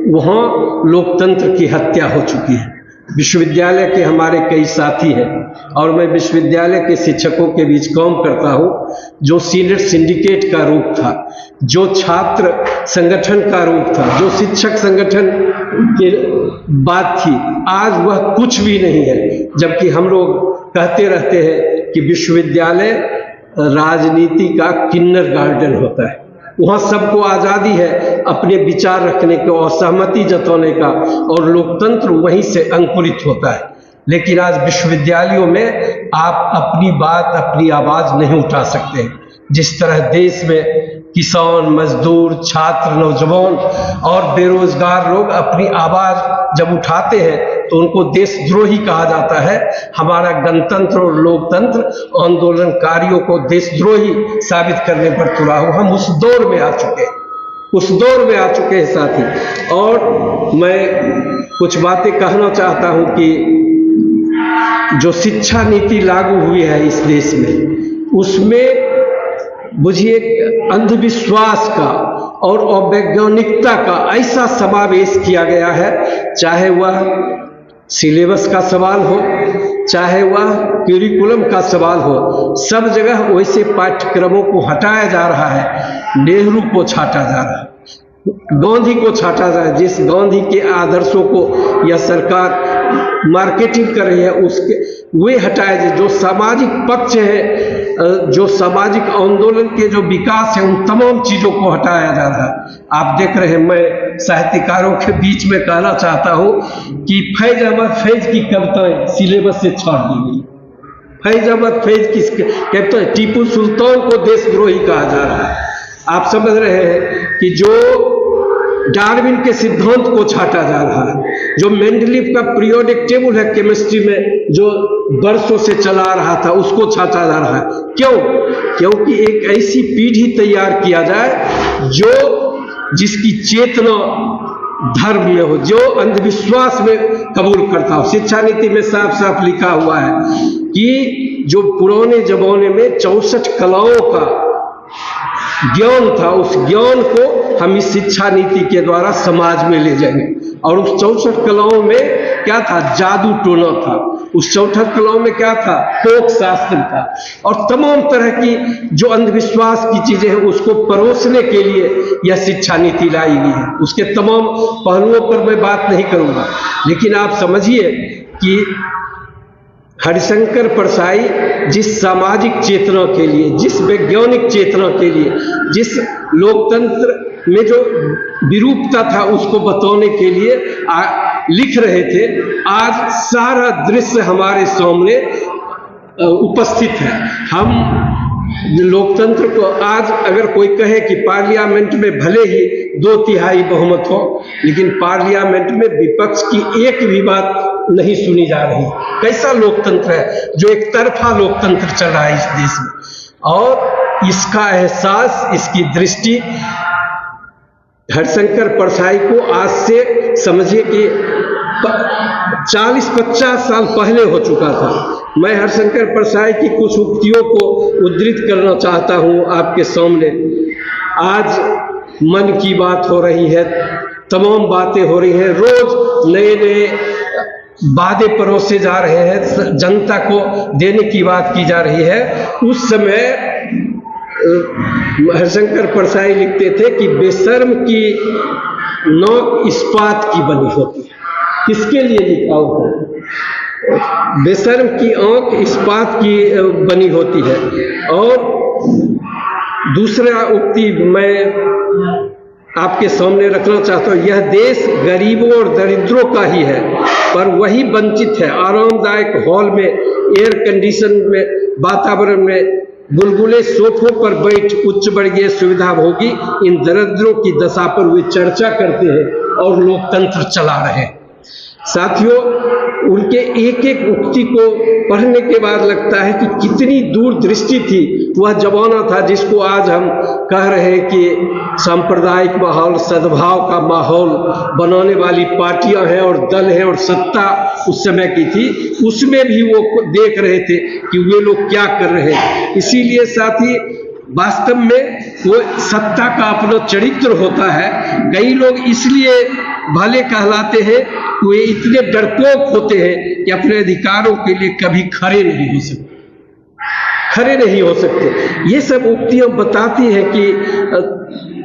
वहाँ लोकतंत्र की हत्या हो चुकी है। विश्वविद्यालय के हमारे कई साथी हैं और मैं विश्वविद्यालय के शिक्षकों के बीच काम करता हूँ। जो सीनेट सिंडिकेट का रूप था, जो छात्र संगठन का रूप था, जो शिक्षक संगठन की बात थी, आज वह कुछ भी नहीं है। जबकि हम लोग कहते रहते हैं कि विश्वविद्यालय राजनीति का किन्नर गार्डन होता है, वहाँ सबको आज़ादी है अपने विचार रखने का और सहमति जताने का, और लोकतंत्र वहीं से अंकुरित होता है। लेकिन आज विश्वविद्यालयों में आप अपनी बात, अपनी आवाज़ नहीं उठा सकते। जिस तरह देश में किसान, मजदूर, छात्र, नौजवान और बेरोजगार लोग अपनी आवाज़ जब उठाते हैं तो उनको देशद्रोही कहा जाता है। हमारा गणतंत्र और लोकतंत्र आंदोलनकारियों को देशद्रोही साबित करने पर तुला हुआ। हम उस दौर में आ चुके हैं साथी। और मैं कुछ बातें कहना चाहता हूं कि जो शिक्षा नीति लागू हुई है इस देश में, उसमें बुझिए अंधविश्वास का और अवैज्ञानिकता का ऐसा समावेश किया गया है, चाहे वह सिलेबस का सवाल हो, चाहे वह करिकुलम का सवाल हो, सब जगह वैसे पाठ्यक्रमों को हटाया जा रहा है। नेहरू को छांटा जा रहा है, गांधी को छांटा जा रहा है। जिस गांधी के आदर्शों को यह सरकार मार्केटिंग कर रही है उसके वे हटाए जाए। जो सामाजिक पक्ष है, जो सामाजिक आंदोलन के जो विकास है, उन तमाम चीज़ों को हटाया जा रहा है। आप देख रहे हैं, मैं साहित्यकारों के बीच में कहना चाहता हूँ कि फैज अहमद फैज की कविताएं सिलेबस से छाट दी गई। फैज अहमद फैज की कविताएं, टीपू सुल्तान को देशद्रोही कहा जा रहा है। आप समझ रहे हैं कि जो डार्विन के सिद्धांत को छाटा जा रहा है, जो मेंडलीव का पीरियोडिक टेबल है केमिस्ट्री में जो बरसों से चला रहा था, उसको छाटा जा रहा है। क्यों? क्योंकि एक ऐसी पीढ़ी तैयार किया जाए जिसकी चेतना धर्म में हो, जो अंधविश्वास में कबूल करता हो। शिक्षा नीति में साफ साफ लिखा हुआ है कि जो पुराने जमाने में 64 कलाओं का ज्ञान था, उस ज्ञान को हम इस शिक्षा नीति के द्वारा समाज में ले जाएंगे। और उस 64 कलाओं में क्या था? जादू टोना था। उस 64 कलाओं में क्या था? फोक शास्त्र था। और तमाम तरह की जो अंधविश्वास की चीजें हैं उसको परोसने के लिए यह शिक्षा नीति लाई गई है। उसके तमाम पहलुओं पर मैं बात नहीं करूंगा, लेकिन आप समझिए कि हरिशंकर परसाई जिस सामाजिक चेतना के लिए, जिस वैज्ञानिक चेतना के लिए, जिस लोकतंत्र में जो विरूपता था उसको बताने के लिए लिख रहे थे, आज सारा दृश्य हमारे सामने उपस्थित है। हम लोकतंत्र को आज अगर कोई कहे कि पार्लियामेंट में भले ही 2/3 बहुमत हो, लेकिन पार्लियामेंट में विपक्ष की एक भी बात नहीं सुनी जा रही। कैसा लोकतंत्र है? जो एक तरफा लोकतंत्र चल रहा है इस देश में। और इसका एहसास, इसकी दृष्टि हरिशंकर परसाई को आज से समझिए कि 40-50 साल पहले हो चुका था। मैं हरिशंकर परसाई की कुछ उक्तियों को उद्धृत करना चाहता हूँ आपके सामने। आज मन की बात हो रही है, तमाम बातें हो रही हैं, रोज नए नए वादे परोसे जा रहे हैं, जनता को देने की बात की जा रही है। उस समय हरिशंकर परसाई लिखते थे कि बेशर्म की नोक इस्पात की बनी होती है। किसके लिए लिखा हुआ? बेशर्म की आंख इस्पात की बनी होती है। और दूसरा उक्ति मैं आपके सामने रखना चाहता हूँ, यह देश गरीबों और दरिद्रों का ही है, पर वही वंचित है आरामदायक हॉल में, एयर कंडीशन में वातावरण में, बुलबुले सोफों पर बैठ उच्च वर्गीय सुविधा भोगी इन दरिद्रों की दशा पर वे चर्चा करते हैं और लोकतंत्र चला रहे हैं। साथियों, उनके एक एक उक्ति को पढ़ने के बाद लगता है कि कितनी दूरदृष्टि थी। वह जमाना था जिसको आज हम कह रहे हैं कि सांप्रदायिक माहौल, सद्भाव का माहौल बनाने वाली पार्टियां हैं और दल हैं और सत्ता उस समय की थी। उसमें भी वो देख रहे थे कि वे लोग क्या कर रहे हैं। इसीलिए साथी, वास्तव में वो सत्ता का अपना चरित्र होता है। कई लोग इसलिए भले कहलाते हैं, वे इतने डरपोक होते हैं कि अपने अधिकारों के लिए कभी खड़े नहीं हो सकते, खड़े नहीं हो सकते। ये सब उक्तियां बताती हैं कि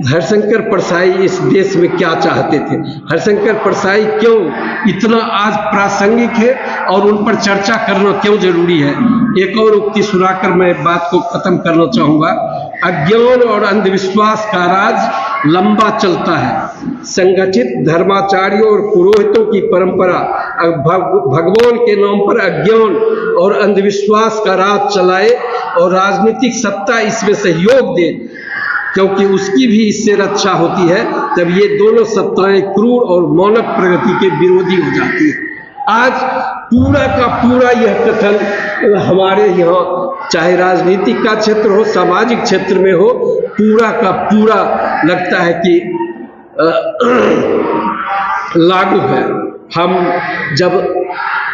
हरिशंकर परसाई इस देश में क्या चाहते थे, हरिशंकर परसाई क्यों इतना आज प्रासंगिक है और उन पर चर्चा करना क्यों जरूरी है। एक और उक्ति सुनाकर मैं बात को खत्म करना चाहूँगा। अज्ञान और अंधविश्वास का राज लंबा चलता है। संगठित धर्माचार्यों और पुरोहितों की परंपरा भगवान के नाम पर अज्ञान और अंधविश्वास का राज चलाए और राजनीतिक सत्ता इसमें सहयोग दे, क्योंकि उसकी भी इससे रक्षा होती है। तब ये दोनों सत्ताएं क्रूर और मानव प्रगति के विरोधी हो जाती है। आज पूरा का पूरा यह कथन हमारे यहाँ, चाहे राजनीतिक का क्षेत्र हो, सामाजिक क्षेत्र में हो, पूरा का पूरा लगता है कि लागू है। हम जब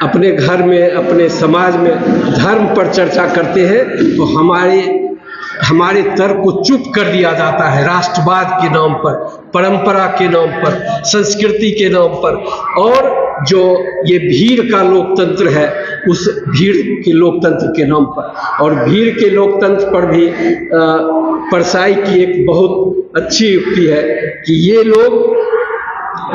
अपने घर में, अपने समाज में धर्म पर चर्चा करते हैं तो हमारे तर्क को चुप कर दिया जाता है, राष्ट्रवाद के नाम पर, परंपरा के नाम पर, संस्कृति के नाम पर। और जो ये भीड़ का लोकतंत्र है, उस भीड़ के लोकतंत्र के नाम पर, और भीड़ के लोकतंत्र पर भी परसाई की एक बहुत अच्छी युक्ति है कि ये लोग,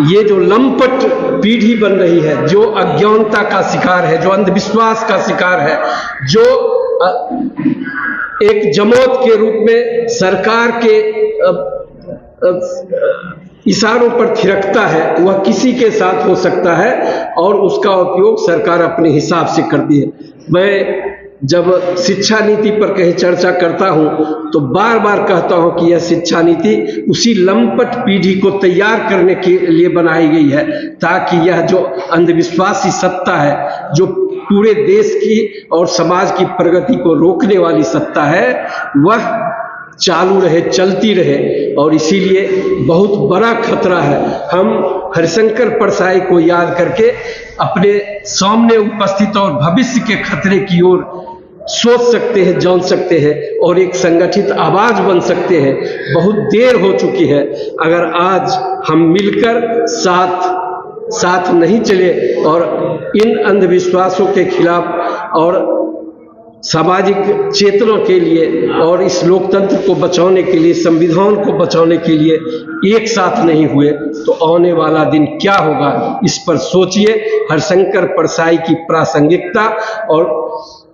ये जो लंपट पीढ़ी बन रही है, जो अज्ञानता का शिकार है, जो अंधविश्वास का शिकार है, जो एक जमात के रूप में सरकार के इशारों पर थिरकता है, वह किसी के साथ हो सकता है और उसका उपयोग सरकार अपने हिसाब से करती है। मैं जब शिक्षा नीति पर कहीं चर्चा करता हूं तो बार बार कहता हूं कि यह शिक्षा नीति उसी लंपट पीढ़ी को तैयार करने के लिए बनाई गई है, ताकि यह जो अंधविश्वासी सत्ता है, जो पूरे देश की और समाज की प्रगति को रोकने वाली सत्ता है, वह चालू रहे, चलती रहे। और इसीलिए बहुत बड़ा खतरा है। हम हरिशंकर परसाई को याद करके अपने सामने उपस्थित और भविष्य के खतरे की ओर सोच सकते हैं, जान सकते हैं और एक संगठित आवाज बन सकते हैं। बहुत देर हो चुकी है। अगर आज हम मिलकर साथ नहीं चले और इन अंधविश्वासों के खिलाफ और सामाजिक चेतना के लिए और इस लोकतंत्र को बचाने के लिए, संविधान को बचाने के लिए एक साथ नहीं हुए तो आने वाला दिन क्या होगा, इस पर सोचिए। हरिशंकर परसाई की प्रासंगिकता और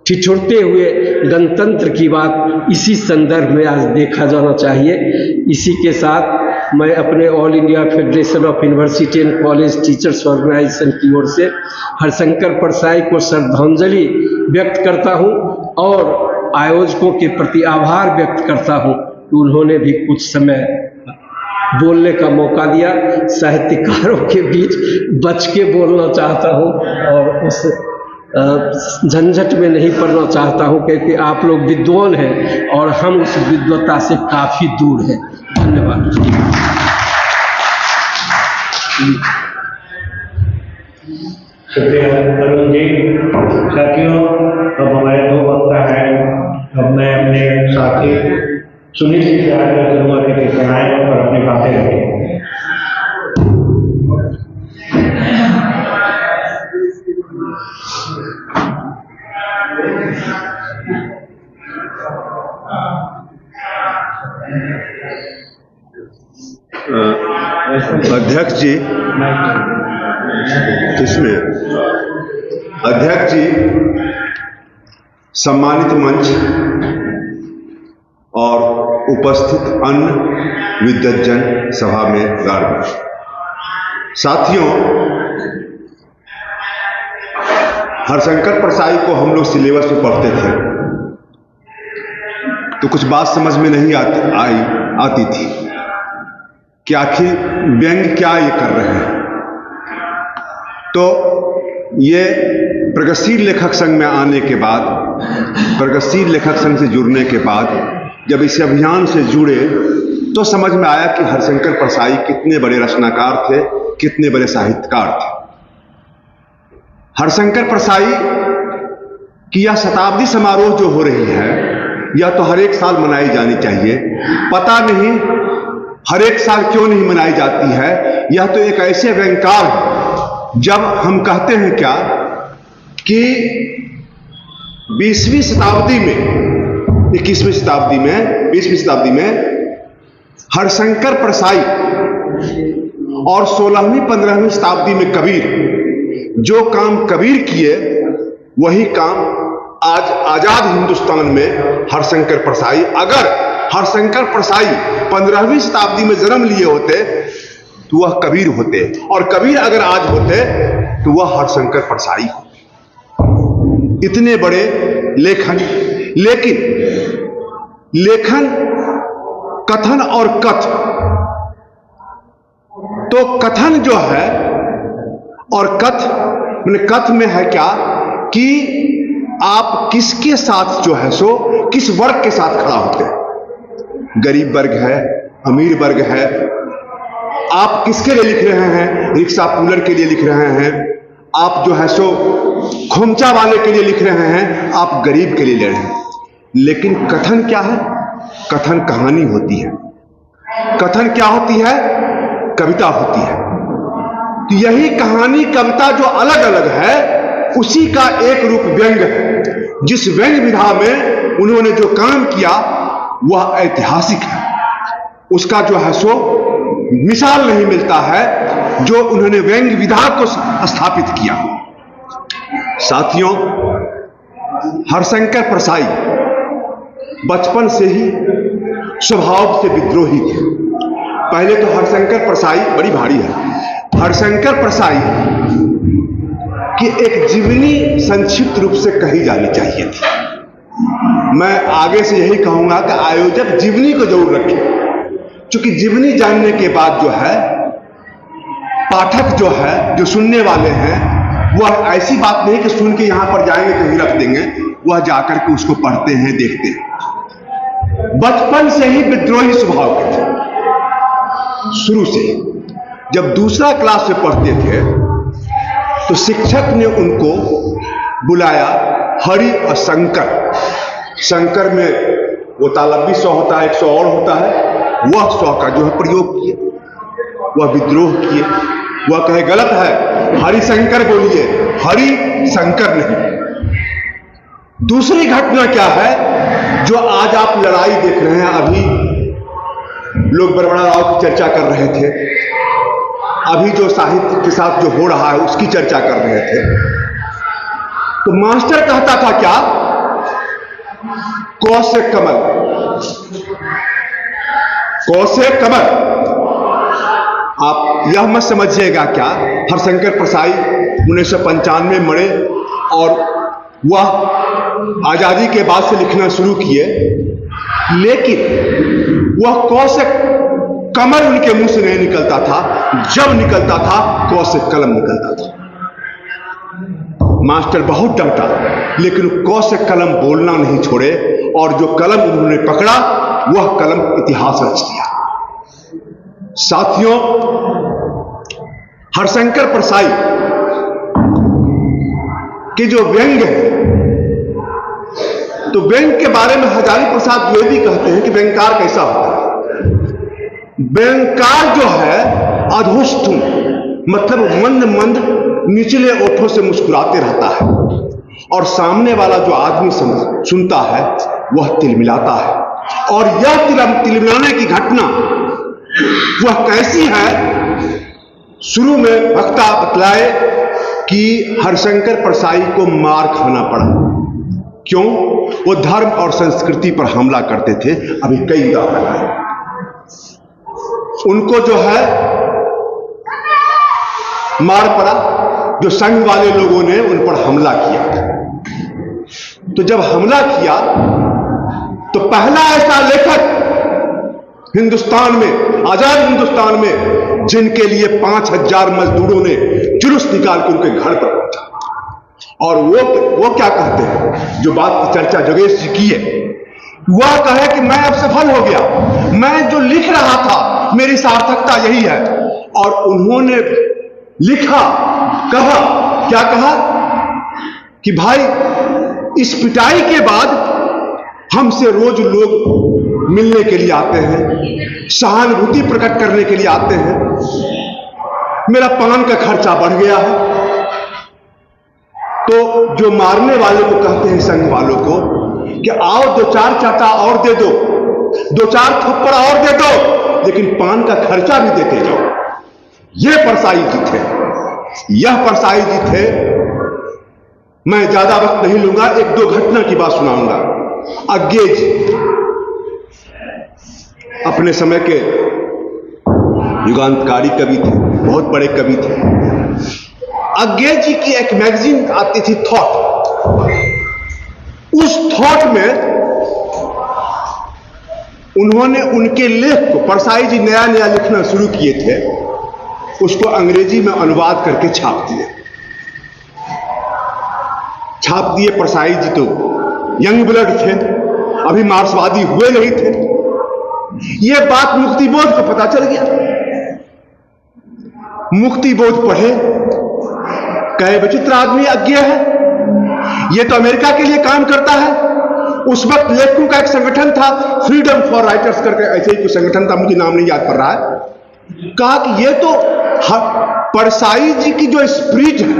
ठिठुरते हुए गणतंत्र की बात इसी संदर्भ में आज देखा जाना चाहिए। इसी के साथ मैं अपने all India federation of university and college teachers organisation की ओर से हरिशंकर परसाई को श्रद्धांजलि व्यक्त करता हूं और आयोजकों के प्रति आभार व्यक्त करता हूं कि उन्होंने भी कुछ समय बोलने का मौका दिया। साहित्यकारों के बीच बच के बोलना चाहता हूं और उस झंझट में नहीं पड़ना चाहता हूं, क्योंकि आप लोग विद्वान हैं और हम उस विद्वता से काफ़ी दूर हैं। धन्यवाद। शुक्रिया अरुण जी। साथियों, अब हमारे दो वक्ता हैं। अब मैं अपने साथी सुनील जी से आग्रह करूँगा कि कृपया आएं और अपनी बातें रखें। अध्यक्ष जी, इसमें अध्यक्ष जी, सम्मानित मंच और उपस्थित अन्य विद्वज्जन सभा में गण, साथियों, हरशंकर परसाई को हम लोग सिलेबस में पढ़ते थे तो कुछ बात समझ में नहीं आती थी कि आखिर व्यंग क्या ये कर रहे हैं। तो ये प्रगतिशील लेखक संघ में आने के बाद, प्रगतिशील लेखक संघ से जुड़ने के बाद जब इस अभियान से जुड़े तो समझ में आया कि हरशंकर परसाई कितने बड़े रचनाकार थे, कितने बड़े साहित्यकार थे। हरशंकर परसाई की यह शताब्दी समारोह जो हो रही है, यह तो हर एक साल मनाई जानी चाहिए। पता नहीं हर एक साल क्यों नहीं मनाई जाती है। यह तो एक ऐसे व्यंग्यकार है जब हम कहते हैं क्या कि 20वीं शताब्दी में, 21वीं शताब्दी में, 20वीं शताब्दी में हरशंकर परसाई और 16वीं 15वीं शताब्दी में कबीर, जो काम कबीर किए वही काम आज आजाद हिंदुस्तान में हरशंकर परसाई, अगर हरशंकर परसाई 15वीं शताब्दी में जन्म लिए होते तो वह कबीर होते, और कबीर अगर आज होते तो वह हरशंकर परसाई। इतने बड़े लेखन, लेकिन लेखन, कथन और कथ, तो कथन जो है और कथ, मैंने कथ में है क्या कि आप किसके साथ जो है सो किस वर्ग के साथ खड़ा होते हैं। गरीब वर्ग है, अमीर वर्ग है, आप किसके लिए लिख रहे हैं? रिक्शा पुलर के लिए लिख रहे हैं, आप जो है सो खोमचा वाले के लिए लिख रहे हैं, आप गरीब के लिए ले रहे हैं। लेकिन कथन क्या है? कथन कहानी होती है। कथन क्या होती है? कविता होती है। तो यही कहानी, कविता जो अलग अलग है, उसी का एक रूप व्यंग है। जिस व्यंग विधा में उन्होंने जो काम किया वह ऐतिहासिक है। उसका जो है सो मिसाल नहीं मिलता है जो उन्होंने व्यंग विधा को स्थापित किया। साथियों, हरशंकर परसाई बचपन से ही स्वभाव से विद्रोही थे। पहले तो हरशंकर परसाई बड़ी भारी है। हरशंकर परसाई की एक जीवनी संक्षिप्त रूप से कही जानी चाहिए थी। मैं आगे से यही कहूंगा कि आयोजक जीवनी को जरूर रखें, क्योंकि जीवनी जानने के बाद जो है पाठक जो है, जो सुनने वाले हैं, वह ऐसी बात नहीं कि सुन के यहां पर जाएंगे तो ही रख देंगे, वह जाकर के उसको पढ़ते हैं, देखते हैं। बचपन से ही विद्रोही स्वभाव के थे, शुरू से। जब दूसरा क्लास में पढ़ते थे तो शिक्षक ने उनको बुलाया हरि और शंकर। शंकर में वो तालबी सौ होता है, एक सौ और होता है, वह सौ का जो है प्रयोग किए, वह विद्रोह किए। वह कहे गलत है, हरिशंकर बोलिए, हरि शंकर नहीं। दूसरी घटना क्या है जो आज आप लड़ाई देख रहे हैं, अभी लोग बरबड़ा राव की चर्चा कर रहे थे, अभी जो साहित्य के साथ जो हो रहा है उसकी चर्चा कर रहे थे। तो मास्टर कहता था क्या, कौ से कमल, कौ से कमल। आप यह मत समझिएगा क्या हरशंकर परसाई 1995 मरे और वह आजादी के बाद से लिखना शुरू किए, लेकिन वह कौ से कमल उनके मुंह से नहीं निकलता था। जब निकलता था कौ से कलम निकलता था। मास्टर बहुत डंटा, लेकिन कौ से कलम बोलना नहीं छोड़े, और जो कलम उन्होंने पकड़ा वह कलम इतिहास रच दिया। साथियों, हरशंकर परसाई के जो व्यंग है, तो व्यंग के बारे में हजारी प्रसाद द्विवेदी कहते हैं कि व्यंगकार कैसा होता है। व्यंगकार जो है अधोष्ठ, मतलब मंद मंद निचले ओठों से मुस्कुराते रहता है, और सामने वाला जो आदमी सुनता है वह तिलमिलाता है। और यह तिलमिलाने की घटना वह कैसी है, शुरू में वक्ता बतलाए कि हरशंकर परसाई को मार खाना पड़ा। क्यों? वो धर्म और संस्कृति पर हमला करते थे। अभी कई उदाहरण हैं। उनको जो है मार पड़ा, जो संघ वाले लोगों ने उन पर हमला किया। तो जब हमला किया तो पहला ऐसा लेखक हिंदुस्तान में, आजाद हिंदुस्तान में, जिनके लिए 5000 मजदूरों ने जुलूस निकाल के उनके घर पर पहुंचा। और वो क्या कहते हैं, जो बात की चर्चा जोगेश जी की है, वह कहे कि मैं अब सफल हो गया, मैं जो लिख रहा था मेरी सार्थकता यही है। और उन्होंने लिखा, कहा, क्या कहा कि भाई इस पिटाई के बाद हमसे रोज लोग मिलने के लिए आते हैं, सहानुभूति प्रकट करने के लिए आते हैं, मेरा पान का खर्चा बढ़ गया है। तो जो मारने वाले को कहते हैं, संघ वालों को, कि आओ 2-4 चाटा और दे दो, 2-4 थप्पड़ और दे दो, लेकिन पान का खर्चा भी देते जाओ। ये परसाई जी थे, यह परसाई जी थे। मैं ज्यादा वक्त नहीं लूंगा, 1-2 घटना की बात सुनाऊंगा। अज्ञे जी अपने समय के युगांतकारी कवि थे, बहुत बड़े कवि थे। अज्ञे जी की एक मैगजीन आती थी, थॉट। उस थॉट में उन्होंने उनके लेख को, परसाई जी नया नया लिखना शुरू किए थे, उसको अंग्रेजी में अनुवाद करके छाप दिए। परसाई जी तो यंग ब्लड थे, अभी मार्क्सवादी हुए नहीं थे। यह बात मुक्तिबोध को पता चल गया। मुक्तिबोध पढ़े, कहे विचित्र आदमी अज्ञे है, यह तो अमेरिका के लिए काम करता है। उस वक्त लेखकों का एक संगठन था, फ्रीडम फॉर राइटर्स करके, ऐसे ही कोई संगठन था, मुझे नाम नहीं याद पड़ रहा है। कहा कि यह तो परसाई जी की जो स्पिरिट है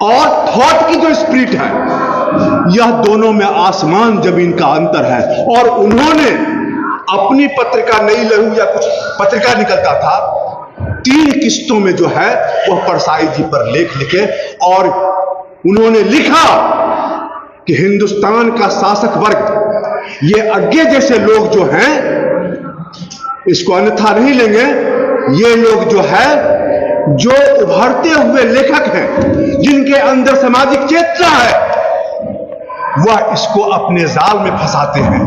और थॉट की जो स्पिरिट है, यह दोनों में आसमान जमीन का अंतर है। और उन्होंने अपनी पत्रिका नई लहू या कुछ पत्रिका निकलता था, 3 किस्तों में जो है वह परसाई जी पर लेख लिखे। और उन्होंने लिखा कि हिंदुस्तान का शासक वर्ग, ये अज्ञे जैसे लोग जो हैं, इसको अन्यथा नहीं लेंगे, ये लोग जो है, जो उभरते हुए लेखक हैं, जिनके अंदर सामाजिक चेतना है, वह इसको अपने जाल में फंसाते हैं।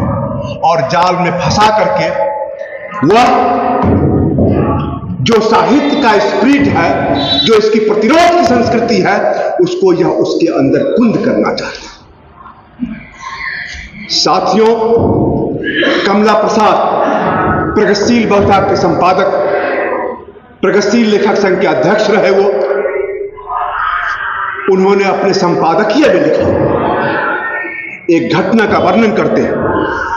और जाल में फंसा करके वह जो साहित्य का स्पिरिट है, जो इसकी प्रतिरोध की संस्कृति है, उसको यह उसके अंदर कुंद करना चाहता है। साथियों, कमला प्रसाद प्रगतिशील बहुधा के संपादक, प्रगतिशील लेखक संघ के अध्यक्ष रहे वो। उन्होंने अपने संपादकीय में लिखा, एक घटना का वर्णन करते हैं।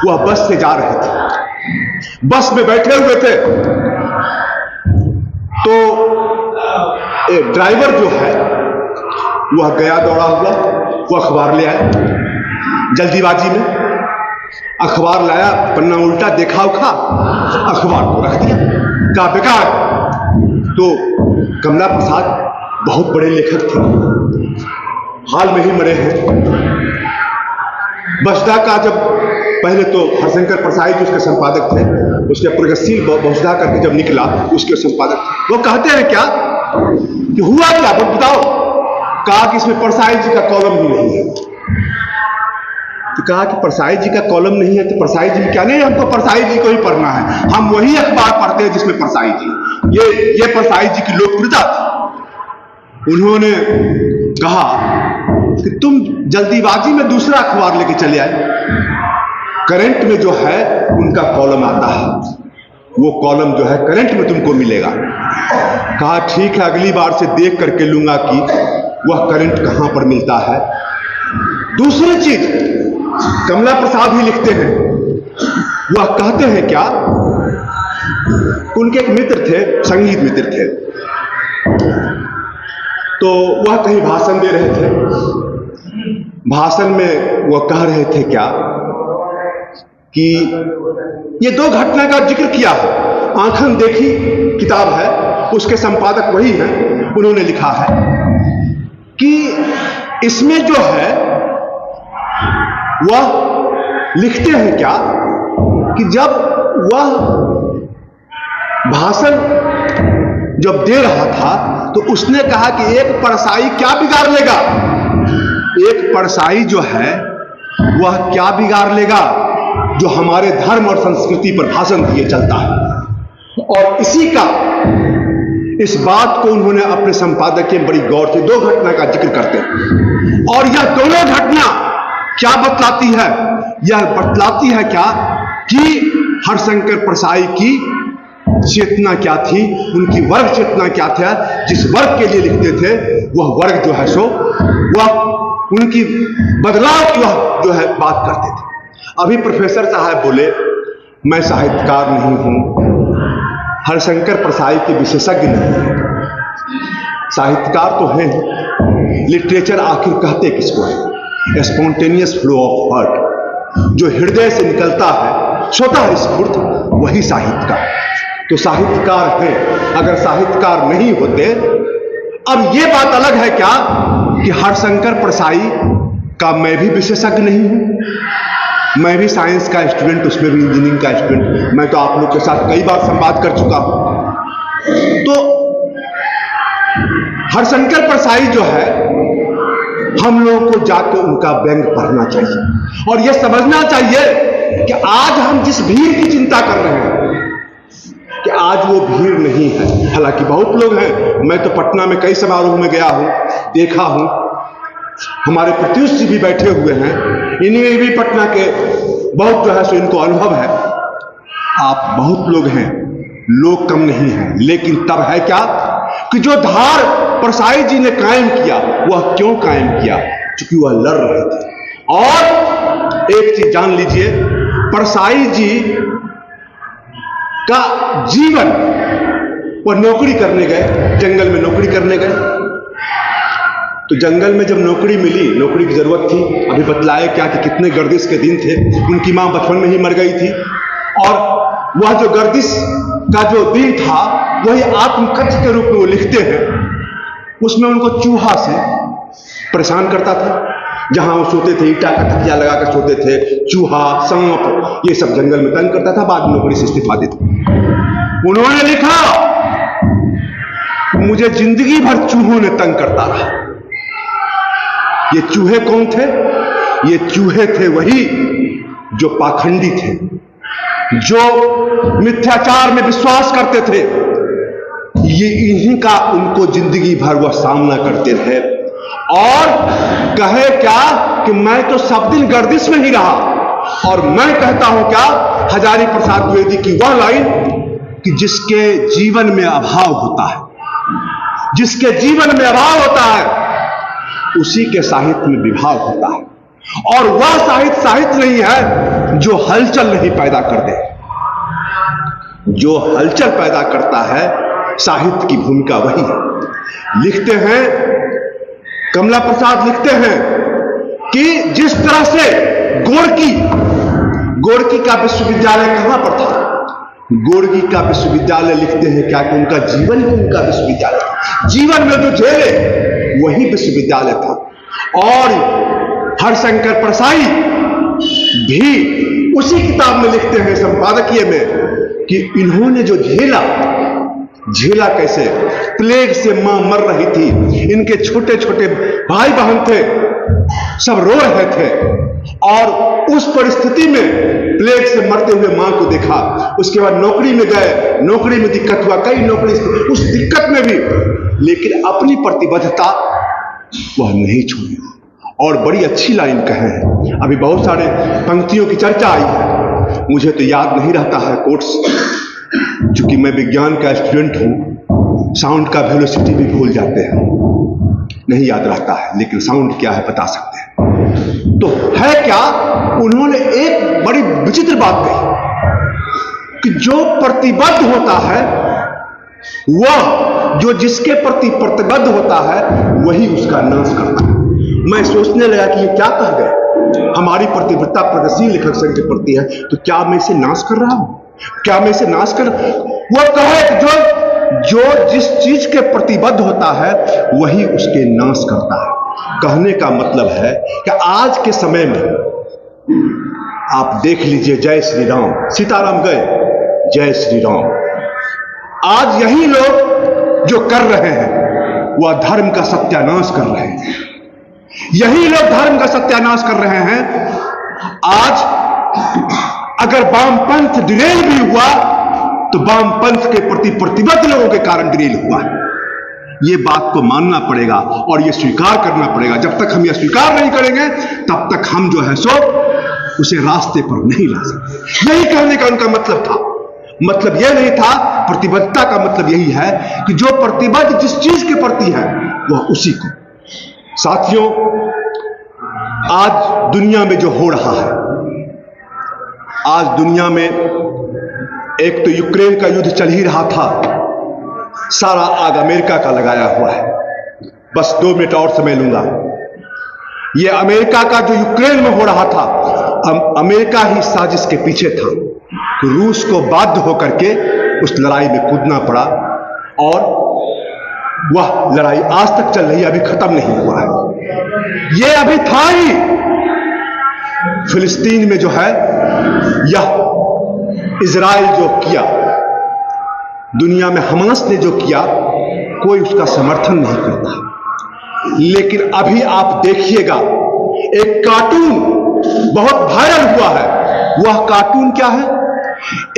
वह बस से जा रहे थे, बस में बैठे हुए थे, तो एक ड्राइवर जो है वह गया दौड़ा हुआ, वो अखबार ले आया जल्दीबाजी में। अखबार लाया, पन्ना उल्टा देखा उखा, अखबार को रख दिया, कहा बेकार। तो कमला प्रसाद बहुत बड़े लेखक थे, हाल में ही मरे हैं। बसदा का जब पहले तो हरशंकर परसाई जो उसके संपादक थे, उसके प्रगतिशील बसदा करके जब निकला उसके संपादक, वो कहते हैं क्या कि हुआ क्या, वो बताओ। कहा कि इसमें परसाई जी का कॉलम भी नहीं है। तो कहा कि परसाई जी का कॉलम नहीं है, तो परसाई जी क्या? नहीं, हमको परसाई जी को ही पढ़ना है, हम वही अखबार पढ़ते हैं जिसमें परसाई जी। ये परसाई जी की लोकप्रियता थी। उन्होंने कहा कि तुम जल्दीबाजी में दूसरा अखबार लेके चले आए, करंट में जो है उनका कॉलम आता है। वो कॉलम जो है करंट में तुमको मिलेगा। कहा ठीक है, अगली बार से देख करके लूंगा कि वह करंट कहां पर मिलता है। दूसरी चीज कमला प्रसाद ही लिखते हैं, वह कहते हैं क्या, उनके एक मित्र थे, संगीत मित्र थे, तो वह कहीं भाषण दे रहे थे। भाषण में वह कह रहे थे क्या कि ये दो घटना का जिक्र किया है। आंखन देखी किताब है, उसके संपादक वही हैं, उन्होंने लिखा है कि इसमें जो है वह लिखते हैं क्या कि जब वह भाषण जब दे रहा था तो उसने कहा कि एक परसाई क्या बिगाड़ लेगा, एक परसाई जो है वह क्या बिगाड़ लेगा जो हमारे धर्म और संस्कृति पर भाषण दिए चलता है। और इसी का, इस बात को उन्होंने अपने संपादकीय में बड़ी गौर से दो घटना का जिक्र करते हैं। और यह दोनों घटना क्या बतलाती है, यह बतलाती है क्या कि हरिशंकर परसाई की चेतना क्या थी, उनकी वर्ग चेतना क्या था। जिस वर्ग के लिए लिखते थे वह वर्ग जो है सो वह उनकी बदलाव की वह जो है बात करते थे। अभी प्रोफेसर साहब बोले मैं साहित्यकार नहीं हूं, हरिशंकर परसाई के विशेषज्ञ नहीं है। साहित्यकार तो हैं, लिटरेचर आखिर कहते किसको है, स्पॉन्टेनियस फ्लो ऑफ हार्ट, जो हृदय से निकलता है स्वतः स्फूर्त, वही साहित्यकार। तो साहित्यकार है, अगर साहित्यकार नहीं होते। अब यह बात अलग है क्या कि हरिशंकर परसाई का मैं भी विशेषज्ञ नहीं हूं, मैं भी साइंस का स्टूडेंट, उसमें भी इंजीनियरिंग का स्टूडेंट, मैं तो आप लोग के साथ कई बार संवाद कर चुका हूं। तो हरिशंकर परसाई जो है, हम लोगों को जाकर उनका व्यंग पढ़ना चाहिए और यह समझना चाहिए कि आज हम जिस भीड़ की चिंता कर रहे हैं कि आज वो भीड़ नहीं है। हालांकि बहुत लोग हैं, मैं तो पटना में कई समारोह में गया हूं, देखा हूं, हमारे प्रत्युष जी भी बैठे हुए हैं, इन्हें भी पटना के बहुत जो है सो इनको अनुभव है। आप बहुत लोग हैं, लोग कम नहीं हैं, लेकिन तब है क्या कि जो धार परसाई जी ने कायम किया, वह क्यों कायम किया, क्योंकि वह लड़ रहे थे। और एक चीज जान लीजिए, परसाई जी का जीवन, वह नौकरी करने गए, जंगल में नौकरी करने गए। तो जंगल में जब नौकरी मिली, नौकरी की जरूरत थी, अभी बतलाया क्या कि कितने गर्दिश के दिन थे, उनकी मां बचपन में ही मर गई थी। और वह जो गर्दिश का जो दिन था वही आत्मकथ्य के रूप में वो लिखते हैं। उसमें उनको चूहा से परेशान करता था, जहां वो सोते थे ईटा का तकिया लगाकर सोते थे, चूहा, सांप, ये सब जंगल में तंग करता था। बाद में नौकरी से इस्तीफा देते। उन्होंने लिखा, मुझे जिंदगी भर चूहों ने तंग करता रहा। ये चूहे कौन थे? ये चूहे थे वही जो पाखंडी थे, जो मिथ्याचार में विश्वास करते थे। ये इन्हीं का उनको जिंदगी भर वह सामना करते रहे। और कहे क्या कि मैं तो सब दिन गर्दिश में ही रहा। और मैं कहता हूं क्या, हजारी प्रसाद द्विवेदी की वह लाइन कि जिसके जीवन में अभाव होता है, जिसके जीवन में अभाव होता है, उसी के साहित्य में विभाव होता है। और वह साहित्य साहित्य नहीं है जो हलचल नहीं पैदा कर दे। जो हलचल पैदा करता है, साहित्य की भूमिका वही है। लिखते हैं, कमला प्रसाद लिखते हैं कि जिस तरह से गोरकी का विश्वविद्यालय कहां पर था? गोरकी का विश्वविद्यालय लिखते हैं क्या कि उनका जीवन ही उनका विश्वविद्यालय था। जीवन में जो झेले वही विश्वविद्यालय था। और हरिशंकर परसाई भी उसी किताब में लिखते हैं, संपादकीय में, कि इन्होंने जो झेला कैसे? प्लेग से मां मर रही थी, इनके छोटे छोटे भाई बहन थे, सब रो रहे थे। और उस परिस्थिति में प्लेग से मरते हुए मां को देखा। उसके बाद नौकरी में गए, नौकरी में दिक्कत हुआ, कई नौकरी, उस दिक्कत में भी लेकिन अपनी प्रतिबद्धता वह नहीं छोड़ी। और बड़ी अच्छी लाइन कहे हैं, अभी बहुत सारे पंक्तियों की चर्चा आई है, मुझे तो याद नहीं रहता है कोट्स, चूंकि मैं विज्ञान का स्टूडेंट हूं, साउंड का वेलोसिटी भी भूल जाते हैं, नहीं याद रहता है, लेकिन साउंड क्या है बता सकते हैं। तो है क्या, उन्होंने एक बड़ी विचित्र बात कही कि जो प्रतिबद्ध होता है वह, जो जिसके प्रति प्रतिबद्ध होता है वही उसका नाश करता है। मैं सोचने लगा कि ये क्या कह गए, हमारी प्रतिबद्धता प्रगतिशील लेखक संघ के प्रति है, तो क्या मैं इसे नाश कर रहा हूं, क्या मैं इसे नाश कर, वो कहे जो जिस चीज के प्रतिबद्ध होता है वही उसके नाश करता है। कहने का मतलब है कि आज के समय में आप देख लीजिए, जय श्री राम, सीताराम गए, जय श्री राम। आज यही लोग जो कर रहे हैं वह धर्म का सत्यानाश कर रहे हैं, यही लोग धर्म का सत्यानाश कर रहे हैं। आज अगर वामपंथ डिरेल भी हुआ तो वामपंथ के प्रति प्रतिबद्ध लोगों के कारण डिरेल हुआ। ये बात को मानना पड़ेगा और ये स्वीकार करना पड़ेगा। जब तक हम यह स्वीकार नहीं करेंगे तब तक हम जो है सो उसे रास्ते पर नहीं ला सकते। यही कहने का उनका मतलब था। मतलब यह नहीं था, प्रतिबद्धता का मतलब यही है कि जो प्रतिबद्ध जिस चीज के प्रति है वह उसी को। साथियों, आज दुनिया में जो हो रहा है, आज दुनिया में एक तो यूक्रेन का युद्ध चल ही रहा था, सारा आग अमेरिका का लगाया हुआ है। बस 2 मिनट और समय लूंगा। यह अमेरिका का जो यूक्रेन में हो रहा था, अमेरिका ही साजिश के पीछे था कि रूस को बाध्य होकर के उस लड़ाई में कूदना पड़ा और वह लड़ाई आज तक चल रही है, अभी खत्म नहीं हुआ है। यह अभी था ही। फिलिस्तीन में जो है, यह इजराइल जो किया, दुनिया में हमास ने जो किया, कोई उसका समर्थन नहीं करता। लेकिन अभी आप देखिएगा, एक कार्टून बहुत वायरल हुआ है। वह कार्टून क्या है?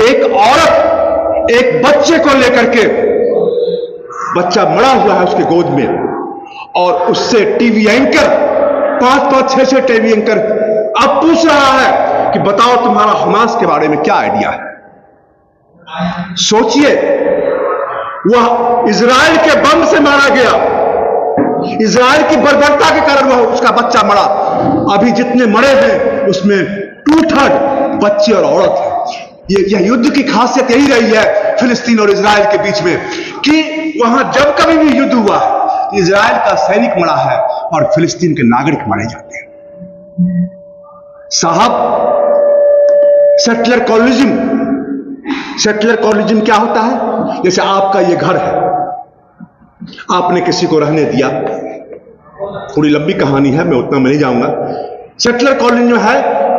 एक औरत एक बच्चे को लेकर के, बच्चा मरा हुआ है उसके गोद में, और उससे टीवी एंकर, 5-5, 6-6 टीवी एंकर अब पूछ रहा है कि बताओ तुम्हारा हमास के बारे में क्या आइडिया है। सोचिए, वह इजराइल के बम से मारा गया, इजराइल की बर्बरता के कारण वह उसका बच्चा मरा। अभी जितने मरे हैं उसमें 2/3 बच्चे और औरत हैं। यह युद्ध की खासियत यही रही है फिलिस्तीन और इजराइल के बीच में कि वहां जब कभी भी युद्ध हुआ, इजराइल का सैनिक मरा है और फिलिस्तीन के नागरिक मारे जाते हैं। साहब, सेटलर कॉलोनिज्म क्या होता है? जैसे आपका यह घर है, आपने किसी को रहने दिया, थोड़ी लंबी कहानी है, मैं उतना में नहीं जाऊंगा। सेटलर कॉलोनी है,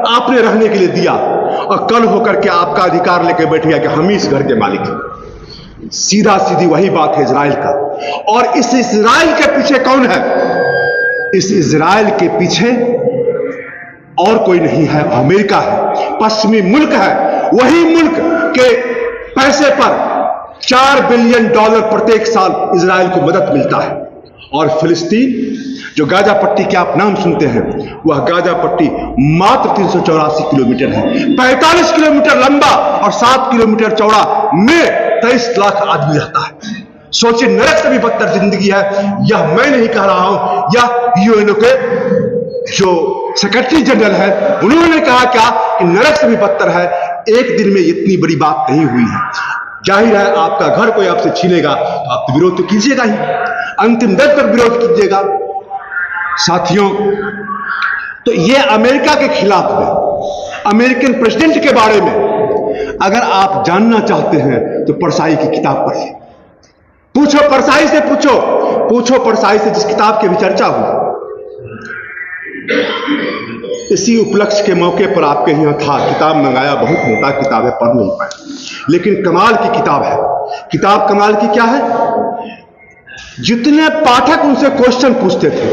आपने रहने के लिए दिया और कल होकर के आपका अधिकार लेकर बैठ गया कि हम ही इस घर के मालिक हैं। सीधा सीधी वही बात है इजराइल का। और इस इजराइल के पीछे कौन है? इस इजराइल के पीछे और कोई नहीं है, अमेरिका है, पश्चिमी मुल्क है। वही मुल्क के पैसे पर $4 बिलियन प्रत्येक साल इजराइल को मदद मिलता है। और फिलिस्तीन, जो गाजा पट्टी के आप नाम सुनते हैं, वह गाजा पट्टी मात्र 384 किलोमीटर है, 45 किलोमीटर लंबा और 7 किलोमीटर चौड़ा, में 23 लाख आदमी रहता है। सोचिए, नरक से भी बदतर जिंदगी है। यह मैं नहीं कह रहा हूं, यह यूएनओ के जो सेक्रेटरी जनरल है, उन्होंने कहा क्या कि नरक से भी बदतर है। एक दिन में इतनी बड़ी बात नहीं हुई है। जाहिर है, आपका घर कोई आपसे छीनेगा तो आप तो विरोध तो कीजिएगा ही, अंतिम दर्द तक विरोध कीजिएगा। साथियों, तो ये अमेरिका के खिलाफ में, अमेरिकन प्रेसिडेंट के बारे में अगर आप जानना चाहते हैं तो परसाई की किताब पढ़िए। पूछो परसाई से, पूछो परसाई से, जिस किताब की भी चर्चा हुई। इसी उपलक्ष्य के मौके पर आपके यहाँ था, किताब मंगाया, बहुत मोटा किताब है, पढ़ नहीं पाए, लेकिन कमाल की किताब है। किताब कमाल की क्या है? जितने पाठक उनसे क्वेश्चन पूछते थे,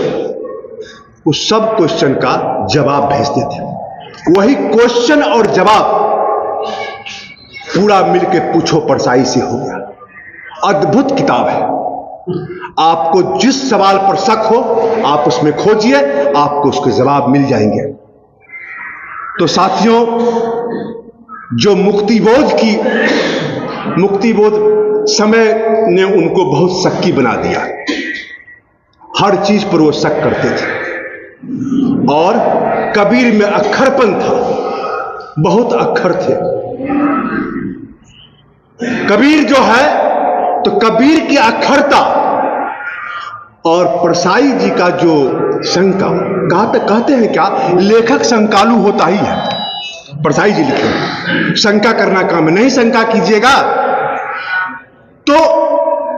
उस सब क्वेश्चन का जवाब भेजते थे। वही क्वेश्चन और जवाब पूरा मिलके पूछो परसाई से हो गया। अद्भुत किताब है। आपको जिस सवाल पर शक हो, आप उसमें खोजिए, आपको उसके जवाब मिल जाएंगे। तो साथियों, जो मुक्तिबोध की मुक्तिबोध समय ने उनको बहुत शक्की बना दिया। हर चीज पर वो शक करते थे। और कबीर में अक्खरपन था, बहुत अक्खर थे। कबीर जो है तो कबीर की अक्खरता और परसाई जी का जो शंका, कहते हैं क्या, लेखक शंकालु होता ही है। परसाई जी लिखे शंका करना काम है, नहीं शंका कीजिएगा तो।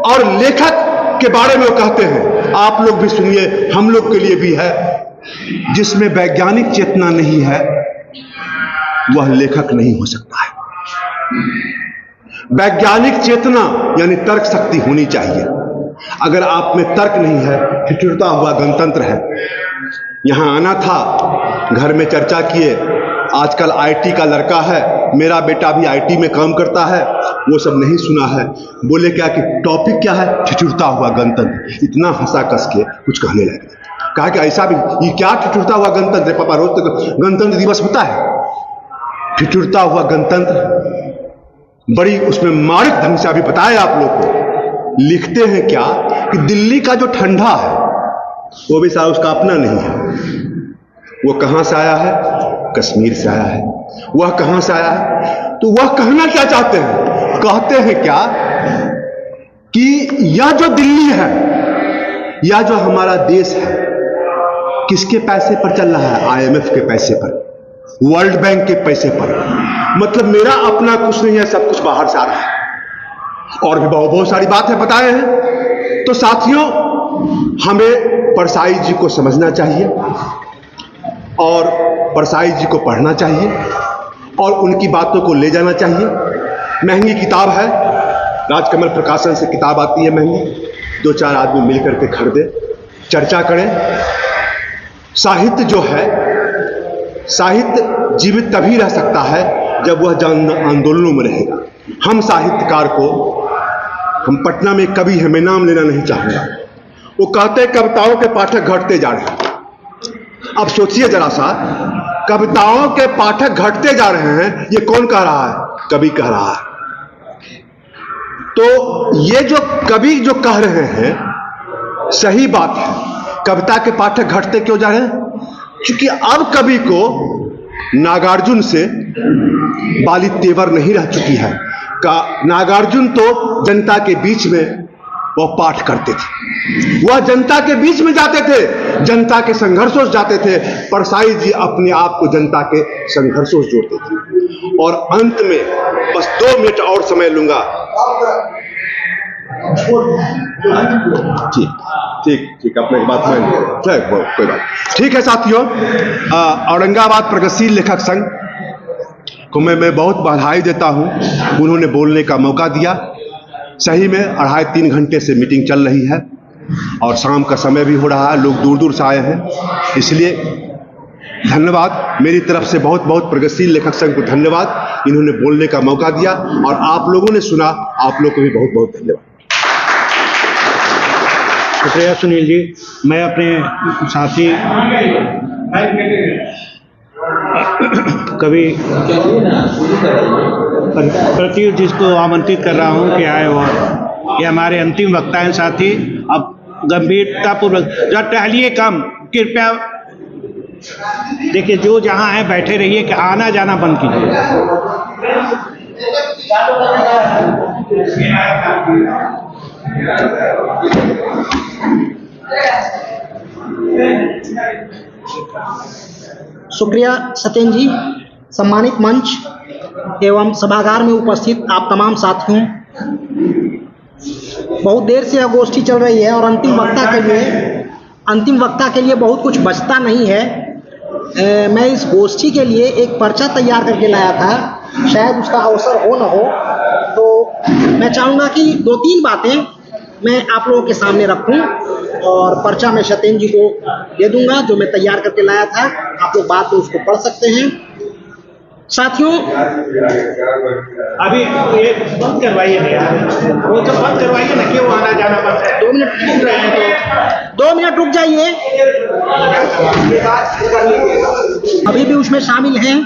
और लेखक के बारे में वो कहते हैं, आप लोग भी सुनिए, हम लोग के लिए भी है, जिसमें वैज्ञानिक चेतना नहीं है वह लेखक नहीं हो सकता है। वैज्ञानिक चेतना यानी तर्क शक्ति होनी चाहिए। अगर आप में तर्क नहीं है, ठिठुरता हुआ गणतंत्र है। यहां आना था, घर में चर्चा किए, आजकल आईटी का लड़का है, मेरा बेटा भी आईटी में काम करता है, वो सब नहीं सुना है। बोले क्या कि टॉपिक क्या है, ठिठुरता हुआ गणतंत्र। इतना हंसा कस के कुछ कहने लगे। कहा कि ऐसा भी, ये क्या ठिठुरता हुआ गणतंत्र पापा, रोज तो गणतंत्र दिवस होता है। ठिठुरता हुआ गणतंत्र बड़ी उसमें मार्ग ढंग से अभी बताया आप लोग को। लिखते हैं क्या कि दिल्ली का जो ठंडा है वो भी सारा उसका अपना नहीं है। वो कहां से आया है, कश्मीर से आया है। वह कहां से आया है, तो वह कहना क्या चाहते हैं, कहते हैं क्या कि यह जो दिल्ली है, यह जो हमारा देश है, किसके पैसे पर चल रहा है, आईएमएफ के पैसे पर, वर्ल्ड बैंक के पैसे पर। मतलब मेरा अपना कुछ नहीं है, सब कुछ बाहर से आ रहा है। और भी बहुत सारी बातें बताए हैं। तो साथियों, हमें परसाई जी को समझना चाहिए और परसाई जी को पढ़ना चाहिए और उनकी बातों को ले जाना चाहिए। महंगी किताब है, राजकमल प्रकाशन से किताब आती है महंगी, 2-4 आदमी मिलकर के खरीदे, चर्चा करें। साहित्य जो है, साहित्य जीवित तभी रह सकता है जब वह जन आंदोलनों में रहेगा। हम साहित्यकार को, हम पटना में कवि है, मैं नाम लेना नहीं चाहूंगा, वो कहते हैं कविताओं के पाठक घटते जा रहे हैं। अब सोचिए जरा सा, कविताओं के पाठक घटते जा रहे हैं, ये कौन कह रहा है, कवि कह रहा है। तो ये जो कवि जो कह रहे हैं सही बात है। कविता के पाठक घटते क्यों जा रहे हैं, क्योंकि अब कवि को नागार्जुन से बाली तेवर नहीं रह चुकी है। नागार्जुन तो जनता के बीच में वह पाठ करते थे, वह जनता के बीच में जाते थे, जनता के संघर्षों से जाते थे। परसाई जी अपने आप को जनता के संघर्षों से जोड़ते थे। और अंत में बस 2 मिनट और समय लूंगा। ठीक, अपने बात में कोई बात ठीक है। साथियों, औरंगाबाद प्रगतिशील लेखक संघ को मैं बहुत बधाई देता हूं, उन्होंने बोलने का मौका दिया। सही में 2.5-3 घंटे से मीटिंग चल रही है और शाम का समय भी हो रहा है, लोग दूर दूर से आए हैं, इसलिए धन्यवाद मेरी तरफ से, बहुत बहुत प्रगतिशील लेखक संघ को धन्यवाद। इन्होंने बोलने का मौका दिया और आप लोगों ने सुना, आप लोग को भी बहुत बहुत धन्यवाद। शुक्रिया सुनील जी। मैं अपने साथी कवि प्रत्युष जिसको आमंत्रित कर रहा हूं कि आए, और ये हमारे अंतिम वक्ता हैं साथी। अब गंभीरतापूर्वक जरा टहलिए कम, कृपया देखिए, जो जहां है बैठे रहिए, कि आना जाना बंद कीजिए। शुक्रिया सत्येंद्र जी, सम्मानित मंच एवं सभागार में उपस्थित आप तमाम साथियों। बहुत देर से यह गोष्ठी चल रही है और अंतिम वक्ता के लिए बहुत कुछ बचता नहीं है। मैं इस गोष्ठी के लिए एक पर्चा तैयार करके लाया था, शायद उसका अवसर हो न हो, तो मैं चाहूँगा कि 2-3 बातें मैं आप लोगों के सामने रखूं और पर्चा मैं सत्येंद्र जी को दे दूंगा जो मैं तैयार करके लाया था। आप लोग बाद में उसको पढ़ सकते हैं। साथियों, अभी ये बंद करवाइए ना यार, वो तो बंद करवाइए ना, क्यों आना जाना बंद है। 2 मिनट रुक रहे हैं तो 2 मिनट रुक जाइए। अभी भी उसमें शामिल हैं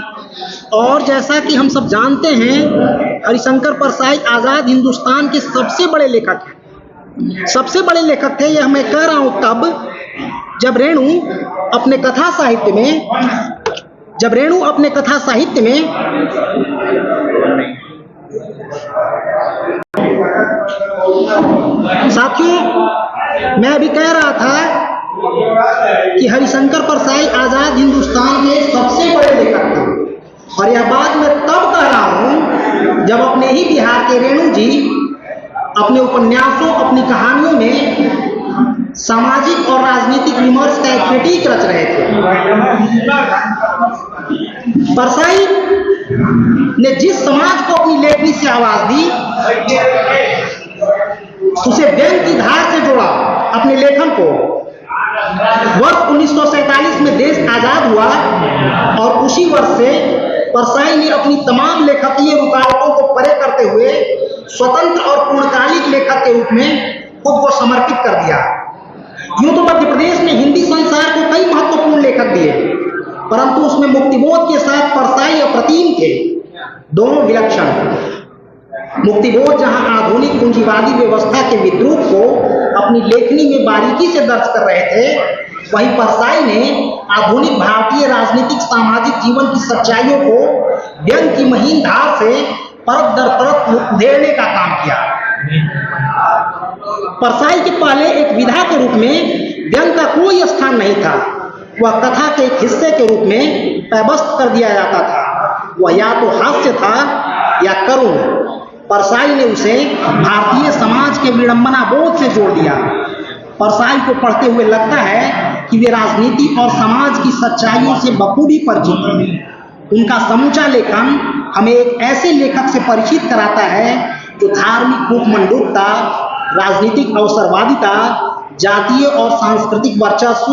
और जैसा कि हम सब जानते हैं, हरिशंकर परसाई आज़ाद हिंदुस्तान के सबसे बड़े लेखक हैं। सबसे बड़े लेखक थे, यह मैं कह रहा हूँ तब जब रेणु अपने कथा साहित्य में साथियों, मैं अभी कह रहा था कि हरिशंकर परसाई आज़ाद हिंदुस्तान के सबसे बड़े लेखक थे, और यह बात मैं तब कह रहा हूँ जब अपने ही बिहार के रेणु जी अपने उपन्यासों, अपनी कहानियों में सामाजिक और राजनीतिक विमर्श का एक क्रिटिक रच रहे थे। परसाई ने जिस समाज को अपनी लेखनी से आवाज दी, उसे व्यंग की धार से जोड़ा अपने लेखन को। वर्ष 1947 में देश आजाद हुआ और उसी वर्ष से परसाई ने अपनी तमाम लेखकीय रुकावटों को परे करते हुए स्वतंत्र और पूर्णकालिक लेखक के रूप में खुद को समर्पित कर दिया। यूं तो मध्य प्रदेश ने हिंदी संसार को कई महत्वपूर्ण लेखक दिए, परंतु उसमें मुक्तिबोध के साथ परसाई अप्रतिम थे, दोनों विलक्षण। मुक्तिबोध जहां आधुनिक पूंजीवादी व्यवस्था के विद्रूप को अपनी लेखनी में बारीकी से दर्ज कर रहे थे, वहीं परसाई ने आधुनिक भारतीय राजनीतिक सामाजिक जीवन की सच्चाइयों को व्यंग की महीन धार से परत दर परत उधेड़ने का काम किया। परसाई के पहले एक विधा के रूप में व्यंग का कोई स्थान नहीं था, वह कथा के एक हिस्से के रूप में पैबस्त कर दिया जाता था। वह या तो हास्य था या करुण। परसाई ने उसे भारतीय समाज के विडंबना बोध से जोड़ दिया। परसाई को पढ़ते हुए लगता है कि वे राजनीति और समाज की सच्चाइयों से बखूबी परिचित हैं। उनका समूचा लेखन हमें एक ऐसे लेखक से परिचित कराता है जो धार्मिक कूटमंडूकता, राजनीतिक अवसरवादिता, जातीय और सांस्कृतिक वर्चस्व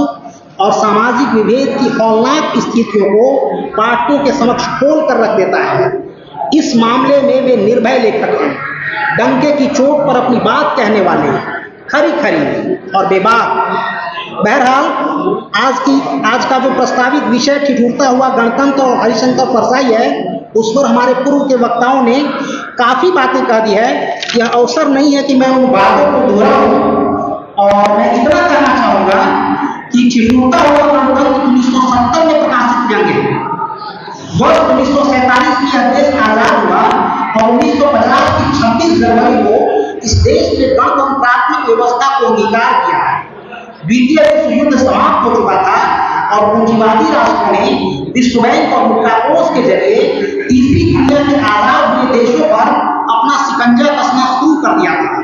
और सामाजिक विभेद की हौलनाक स्थितियों को पाठकों के समक्ष खोल कर रख देता है। इस मामले में वे निर्भय लेखक हैं, डंके की चोट पर अपनी बात कहने वाले, खरी खरी और बेबाक। बहरहाल आज का जो प्रस्तावित विषय ठिठुरता हुआ गणतंत्र और हरिशंकर परसाई है, उस पर हमारे पूर्व के वक्ताओं ने काफी बातें कह दी है। यह अवसर नहीं है कि मैं उन बातों को दोहराऊं, और मैं इतना कहना चाहूंगा कि ठिठुरता हुआ गणतंत्र 1970 में प्रकाशित व्यंग्य है। वर्ष 1947 में यह देश आजाद हुआ और 1950 की 26 जनवरी को इस देश ने गणतंत्रात्मक व्यवस्था को अंगीकार किया। द्वितीय विश्व युद्ध समाप्त हो चुका था और पूंजीवादी राष्ट्रों ने विश्व बैंक और मुद्राकोष के जरिए तीसरी दुनिया के आजाद हुए देशों पर अपना शिकंजा कसना शुरू कर दिया था।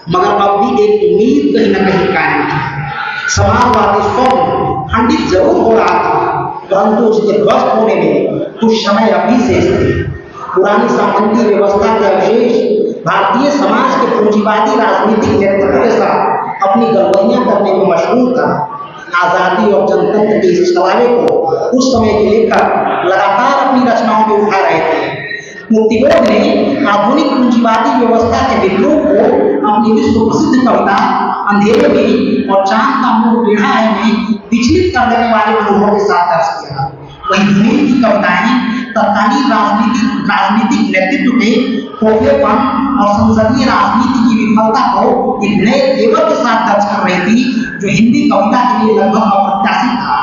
मगर अब भी एक उम्मीद कहीं न कहीं कायम थी। समाजवादी स्वप्न खंडित जरूर हो रहा था, परंतु उसके ध्वस्त होने में कुछ समय अभी शेष थे। पुरानी सामंती व्यवस्था के अवशेष भारतीय समाज के पूंजीवादी राजनीतिक नेतृत्व के साथ अपनी गलबैयां करने में मशहूर था। आजादी और जनतंत्र के इस छलावे को उस समय के लेखक लगातार अपनी रचनाओं में उठा रहे थे। मुक्तिबोध ने आधुनिक पूंजीवादी व्यवस्था के विद्रोह को अपनी विश्व प्रसिद्ध कविता अंधेरे में और चांद का मुंह टेढ़ा है में विचलित कर देने वाले अनुभवों के साथ दर्ज किया। वहीं धुनील की कविताएं तत्कालीन राजनीतिक नेतृत्व के खोखलेपन और संसदीय राजनीति की विफलता को एक नए तेवर के साथ दर्ज कर रही थी, जो हिंदी कविता के लिए लगभग अप्रत्याशित था।